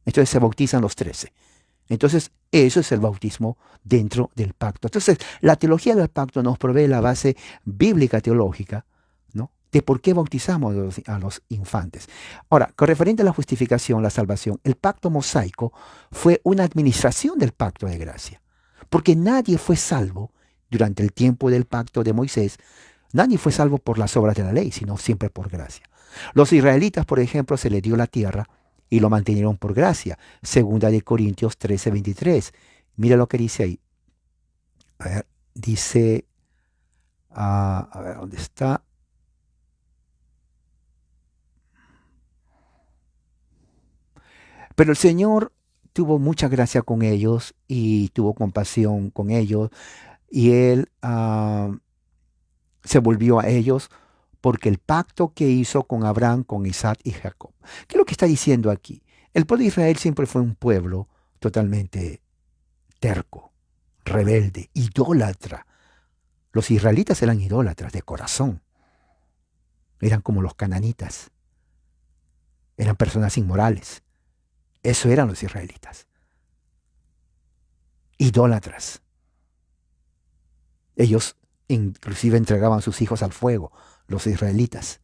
Entonces se bautizan los 13. Entonces, eso es el bautismo dentro del pacto. Entonces, la teología del pacto nos provee la base bíblica teológica, ¿no?, de por qué bautizamos a los infantes. Ahora, con referente a la justificación, la salvación, el pacto mosaico fue una administración del pacto de gracia, porque nadie fue salvo durante el tiempo del pacto de Moisés. Nadie fue salvo por las obras de la ley, sino siempre por gracia. Los israelitas, por ejemplo, se les dio la tierra y lo mantenieron por gracia. Segunda de Corintios 13:23. Mira lo que dice ahí. A ver, dice, a ver, ¿dónde está? Pero el Señor tuvo mucha gracia con ellos y tuvo compasión con ellos y Él se volvió a ellos porque el pacto que hizo con Abraham, con Isaac y Jacob. ¿Qué es lo que está diciendo aquí? El pueblo de Israel siempre fue un pueblo totalmente terco, rebelde, idólatra. Los israelitas eran idólatras de corazón. Eran como los cananitas. Eran personas inmorales. Eso eran los israelitas. Idólatras. Ellos inclusive entregaban sus hijos al fuego, los israelitas.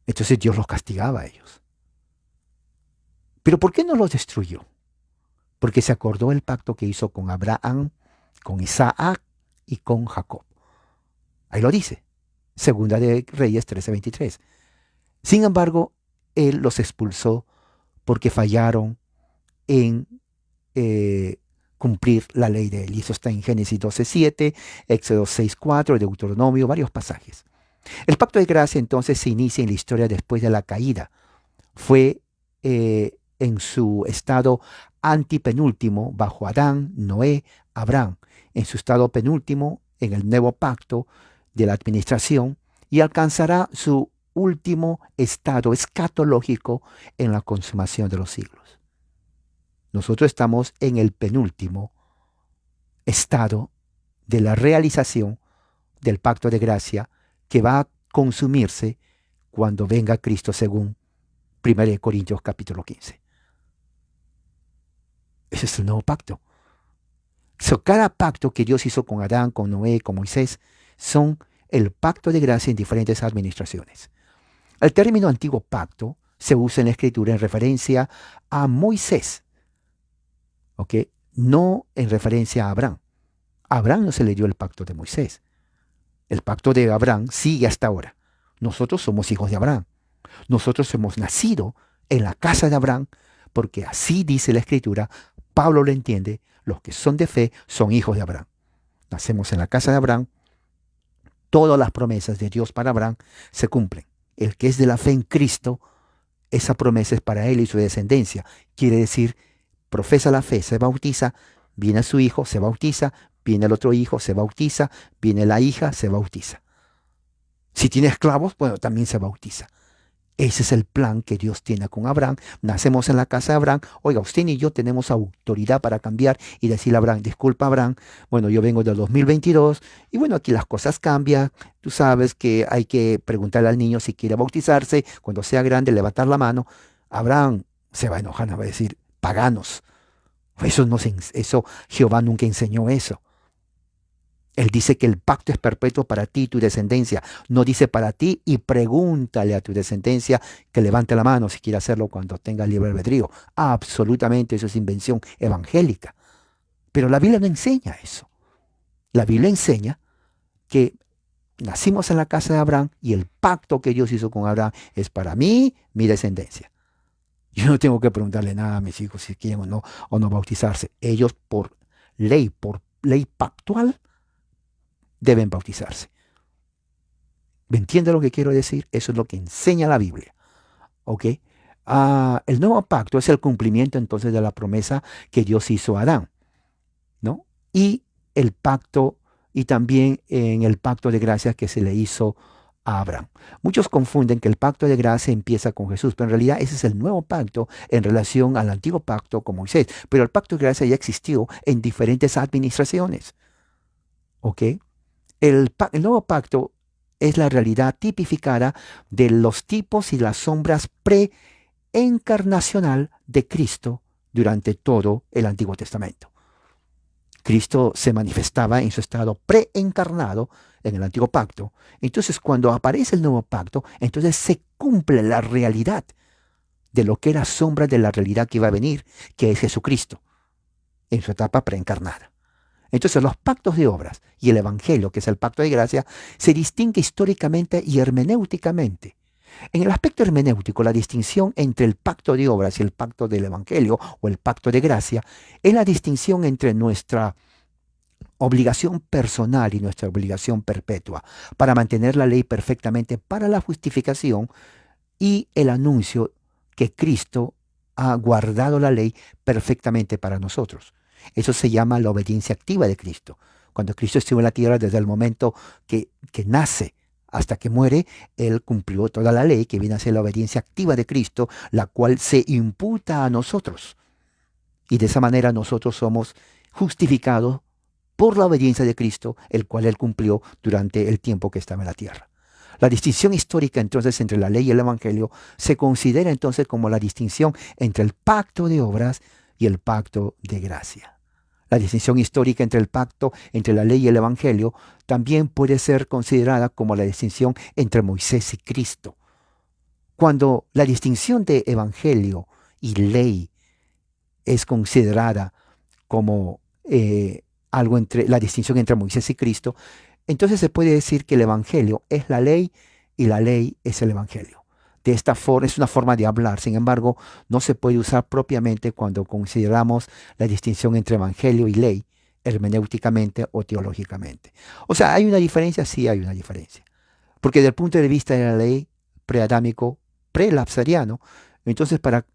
Entonces Dios los castigaba a ellos. Pero ¿por qué no los destruyó? Porque se acordó el pacto que hizo con Abraham, con Isaac y con Jacob. Ahí lo dice. Segunda de Reyes 13:23. Sin embargo, Él los expulsó porque fallaron en cumplir la ley de Él. Y eso está en Génesis 12:7, Éxodo 6:4, Deuteronomio, varios pasajes. El pacto de gracia entonces se inicia en la historia después de la caída. Fue en su estado antipenúltimo bajo Adán, Noé, Abraham. En su estado penúltimo, en el nuevo pacto de la administración, y alcanzará su último estado escatológico en la consumación de los siglos. Nosotros estamos en el penúltimo estado de la realización del pacto de gracia que va a consumirse cuando venga Cristo según 1 Corintios capítulo 15. Ese es el nuevo pacto. Cada pacto que Dios hizo con Adán, con Noé, con Moisés, son el pacto de gracia en diferentes administraciones. El término antiguo pacto se usa en la Escritura en referencia a Moisés, ¿ok? No en referencia a Abraham. A Abraham no se le dio el pacto de Moisés. El pacto de Abraham sigue hasta ahora. Nosotros somos hijos de Abraham. Nosotros hemos nacido en la casa de Abraham porque así dice la Escritura. Pablo lo entiende. Los que son de fe son hijos de Abraham. Nacemos en la casa de Abraham. Todas las promesas de Dios para Abraham se cumplen. El que es de la fe en Cristo, esa promesa es para él y su descendencia. Quiere decir, profesa la fe, se bautiza, viene su hijo, se bautiza, viene el otro hijo, se bautiza, viene la hija, se bautiza. Si tiene esclavos, bueno, también se bautiza. Ese es el plan que Dios tiene con Abraham. Nacemos en la casa de Abraham. Oiga, usted y yo tenemos autoridad para cambiar y decirle a Abraham, disculpa Abraham, bueno, yo vengo del 2022 y bueno, aquí las cosas cambian. Tú sabes que hay que preguntarle al niño si quiere bautizarse. Cuando sea grande, levantar la mano. Abraham se va a enojar, va a decir, paganos. Eso Jehová nunca enseñó eso. Él dice que el pacto es perpetuo para ti y tu descendencia. No dice para ti y pregúntale a tu descendencia que levante la mano si quiere hacerlo cuando tenga libre albedrío. Absolutamente eso es invención evangélica. Pero la Biblia no enseña eso. La Biblia enseña que nacimos en la casa de Abraham y el pacto que Dios hizo con Abraham es para mí, mi descendencia. Yo no tengo que preguntarle nada a mis hijos si quieren o no bautizarse. Ellos por ley pactual, deben bautizarse. ¿Me entiende lo que quiero decir? Eso es lo que enseña la Biblia. ¿Ok? El nuevo pacto es el cumplimiento entonces de la promesa que Dios hizo a Adán, ¿no? Y el pacto, y también en el pacto de gracia que se le hizo a Abraham. Muchos confunden que el pacto de gracia empieza con Jesús, pero en realidad ese es el nuevo pacto en relación al antiguo pacto con Moisés. Pero el pacto de gracia ya existió en diferentes administraciones. ¿Ok? El nuevo pacto es la realidad tipificada de los tipos y las sombras preencarnacional de Cristo durante todo el Antiguo Testamento. Cristo se manifestaba en su estado preencarnado en el antiguo pacto. Entonces, cuando aparece el nuevo pacto, entonces se cumple la realidad de lo que era sombra de la realidad que iba a venir, que es Jesucristo, en su etapa preencarnada. Entonces, los pactos de obras y el Evangelio, que es el pacto de gracia, se distingue históricamente y hermenéuticamente. En el aspecto hermenéutico, la distinción entre el pacto de obras y el pacto del Evangelio o el pacto de gracia es la distinción entre nuestra obligación personal y nuestra obligación perpetua para mantener la ley perfectamente para la justificación y el anuncio que Cristo ha guardado la ley perfectamente para nosotros. Eso se llama la obediencia activa de Cristo. Cuando Cristo estuvo en la tierra, desde el momento que nace hasta que muere, Él cumplió toda la ley, que viene a ser la obediencia activa de Cristo, la cual se imputa a nosotros. Y de esa manera nosotros somos justificados por la obediencia de Cristo, el cual Él cumplió durante el tiempo que estaba en la tierra. La distinción histórica entonces entre la ley y el Evangelio se considera entonces como la distinción entre el pacto de obras y el pacto de gracia. La distinción histórica entre el pacto, entre la ley y el Evangelio, también puede ser considerada como la distinción entre Moisés y Cristo. Cuando la distinción de Evangelio y ley es considerada como algo entre la distinción entre Moisés y Cristo, entonces se puede decir que el Evangelio es la ley y la ley es el Evangelio. De esta forma, es una forma de hablar, sin embargo, no se puede usar propiamente cuando consideramos la distinción entre Evangelio y ley, hermenéuticamente o teológicamente. O sea, ¿hay una diferencia? Sí, hay una diferencia. Porque desde el punto de vista de la ley preadámico, prelapsariano, entonces para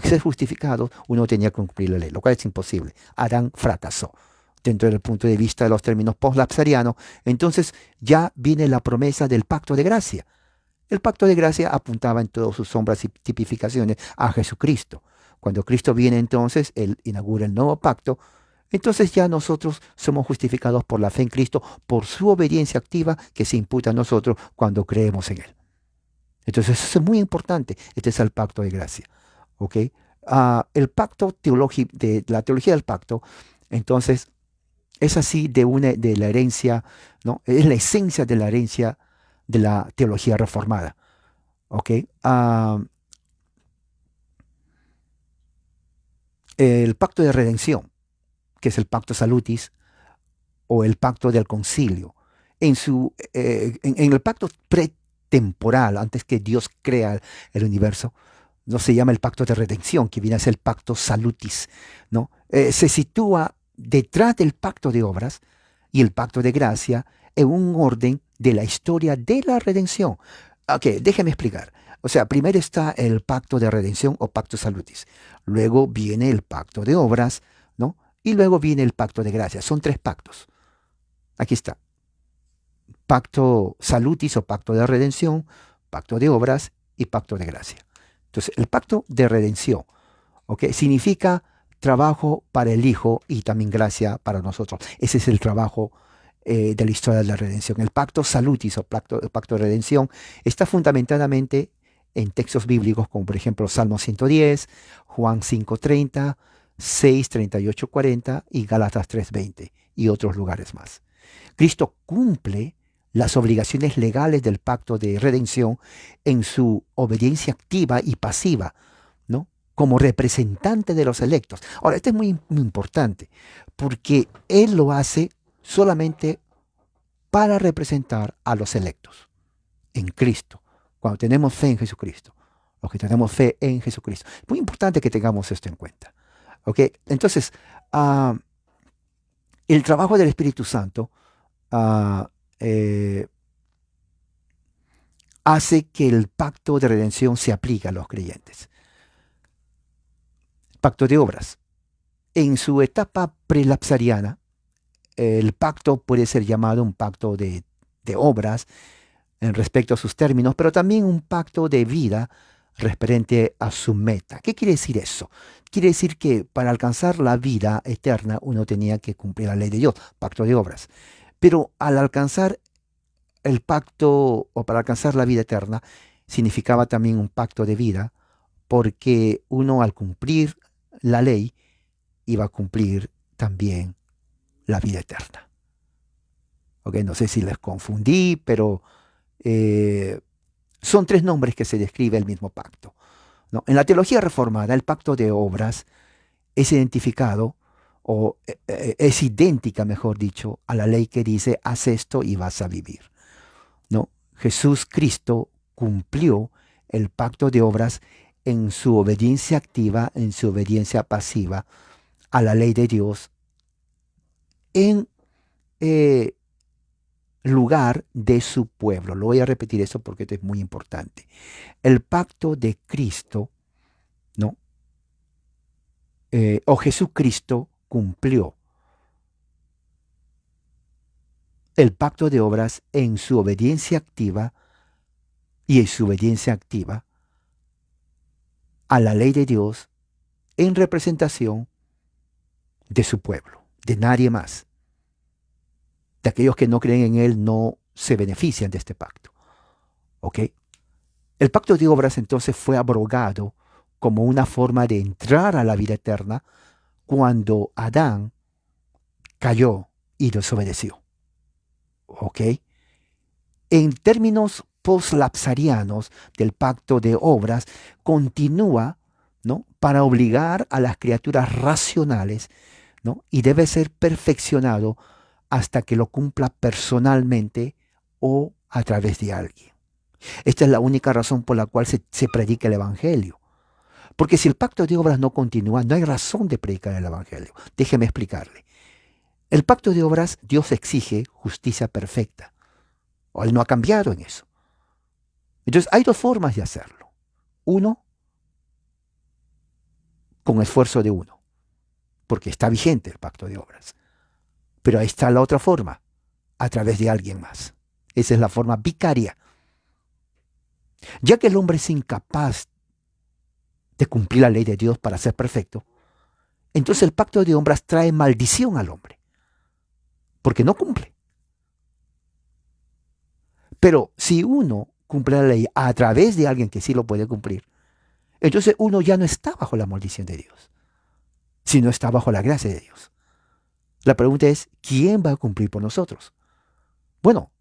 ser justificado uno tenía que cumplir la ley, lo cual es imposible. Adán fracasó. Dentro del punto de vista de los términos poslapsarianos, entonces ya viene la promesa del pacto de gracia. El pacto de gracia apuntaba en todas sus sombras y tipificaciones a Jesucristo. Cuando Cristo viene entonces, Él inaugura el nuevo pacto, entonces ya nosotros somos justificados por la fe en Cristo, por su obediencia activa que se imputa a nosotros cuando creemos en Él. Entonces eso es muy importante. Este es el pacto de gracia. ¿Ok? El pacto de la teología del pacto, entonces, es así de la herencia, ¿no? Es la esencia de la herencia de la teología reformada. ¿Ok? El pacto de redención, que es el pacto salutis o el pacto del concilio. En el pacto pretemporal, antes que Dios crea el universo, no se llama el pacto de redención, que viene a ser el pacto salutis, ¿no? Se sitúa detrás del pacto de obras y el pacto de gracia en un orden de la historia de la redención. Ok, déjeme explicar. O sea, primero está el pacto de redención o pacto salutis. Luego viene el pacto de obras, ¿no? Y luego viene el pacto de gracia. Son tres pactos. Aquí está. Pacto salutis o pacto de redención, pacto de obras y pacto de gracia. Entonces, el pacto de redención, ¿ok? Significa trabajo para el Hijo y también gracia para nosotros. Ese es el trabajo de la historia de la redención. El pacto salutis o pacto de redención está fundamentadamente en textos bíblicos como por ejemplo Salmo 110, Juan 5:30, 6:38-40 y Gálatas 3:20 y otros lugares más. Cristo cumple las obligaciones legales del pacto de redención en su obediencia activa y pasiva, ¿no? Como representante de los electos. Ahora, esto es muy importante, porque Él lo hace solamente para representar a los electos en Cristo, cuando tenemos fe en Jesucristo, los que tenemos fe en Jesucristo. Es muy importante que tengamos esto en cuenta. ¿Ok? Entonces, el trabajo del Espíritu Santo hace que el pacto de redención se aplique a los creyentes. Pacto de obras. En su etapa prelapsariana, el pacto puede ser llamado un pacto de obras en respecto a sus términos, pero también un pacto de vida referente a su meta. ¿Qué quiere decir eso? Quiere decir que para alcanzar la vida eterna uno tenía que cumplir la ley de Dios, pacto de obras. Pero al alcanzar el pacto o para alcanzar la vida eterna significaba también un pacto de vida, porque uno al cumplir la ley iba a cumplir también la vida eterna. Okay, no sé si les confundí, pero son tres nombres que se describe el mismo pacto, ¿no? En la teología reformada, el pacto de obras es identificado o es idéntica, mejor dicho, a la ley que dice, haz esto y vas a vivir, ¿no? Jesús Cristo cumplió el pacto de obras en su obediencia activa, en su obediencia pasiva a la ley de Dios, en lugar de su pueblo. Lo voy a repetir eso porque esto es muy importante. El pacto de Cristo, ¿no? O Jesucristo cumplió el pacto de obras en su obediencia activa y en su obediencia activa a la ley de Dios en representación de su pueblo, de nadie más. De aquellos que no creen en Él no se benefician de este pacto. ¿Ok? El pacto de obras entonces fue abrogado como una forma de entrar a la vida eterna cuando Adán cayó y desobedeció. ¿Ok? En términos poslapsarianos del pacto de obras, continúa, ¿no?, para obligar a las criaturas racionales, ¿no?, y debe ser perfeccionado hasta que lo cumpla personalmente o a través de alguien. Esta es la única razón por la cual se predica el Evangelio. Porque si el pacto de obras no continúa, no hay razón de predicar el Evangelio. Déjeme explicarle. El pacto de obras, Dios exige justicia perfecta. O Él no ha cambiado en eso. Entonces hay dos formas de hacerlo. Uno, con esfuerzo de uno, porque está vigente el pacto de obras. Pero ahí está la otra forma, a través de alguien más. Esa es la forma vicaria. Ya que el hombre es incapaz de cumplir la ley de Dios para ser perfecto, entonces el pacto de obras trae maldición al hombre, porque no cumple. Pero si uno cumple la ley a través de alguien que sí lo puede cumplir, entonces uno ya no está bajo la maldición de Dios, sino está bajo la gracia de Dios. La pregunta es, ¿quién va a cumplir por nosotros? Bueno,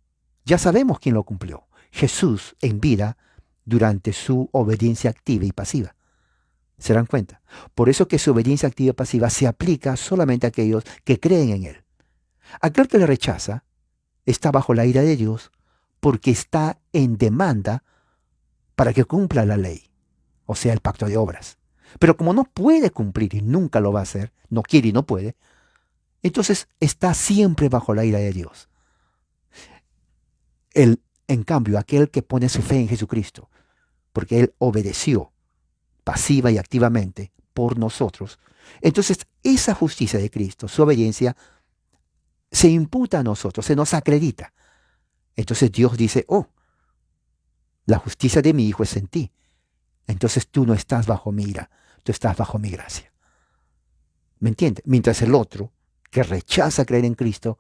ya sabemos quién lo cumplió. Jesús en vida durante su obediencia activa y pasiva. ¿Se dan cuenta? Por eso que su obediencia activa y pasiva se aplica solamente a aquellos que creen en Él. Aquel que le rechaza está bajo la ira de Dios porque está en demanda para que cumpla la ley, o sea, el pacto de obras. Pero como no puede cumplir y nunca lo va a hacer, no quiere y no puede, entonces está siempre bajo la ira de Dios. En cambio, aquel que pone su fe en Jesucristo, porque Él obedeció pasiva y activamente por nosotros, entonces esa justicia de Cristo, su obediencia, se imputa a nosotros, se nos acredita. Entonces Dios dice, oh, la justicia de mi Hijo es en ti. Entonces tú no estás bajo mi ira, tú estás bajo mi gracia. ¿Me entiendes? Mientras el otro, que rechaza creer en Cristo,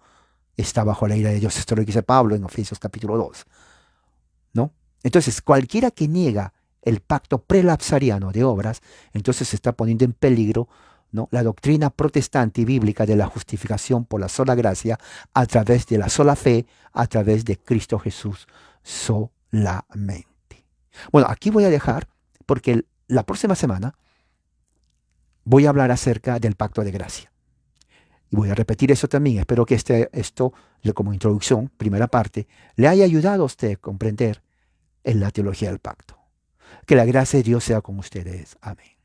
está bajo la ira de Dios. Esto es lo que dice Pablo en Efesios capítulo 2. ¿No? Entonces, cualquiera que niega el pacto prelapsariano de obras, entonces se está poniendo en peligro, ¿no?, la doctrina protestante y bíblica de la justificación por la sola gracia a través de la sola fe, a través de Cristo Jesús solamente. Bueno, aquí voy a dejar porque la próxima semana voy a hablar acerca del pacto de gracia. Y voy a repetir eso también. Espero que esto, como introducción, primera parte, le haya ayudado a usted a comprender en la teología del pacto. Que la gracia de Dios sea con ustedes. Amén.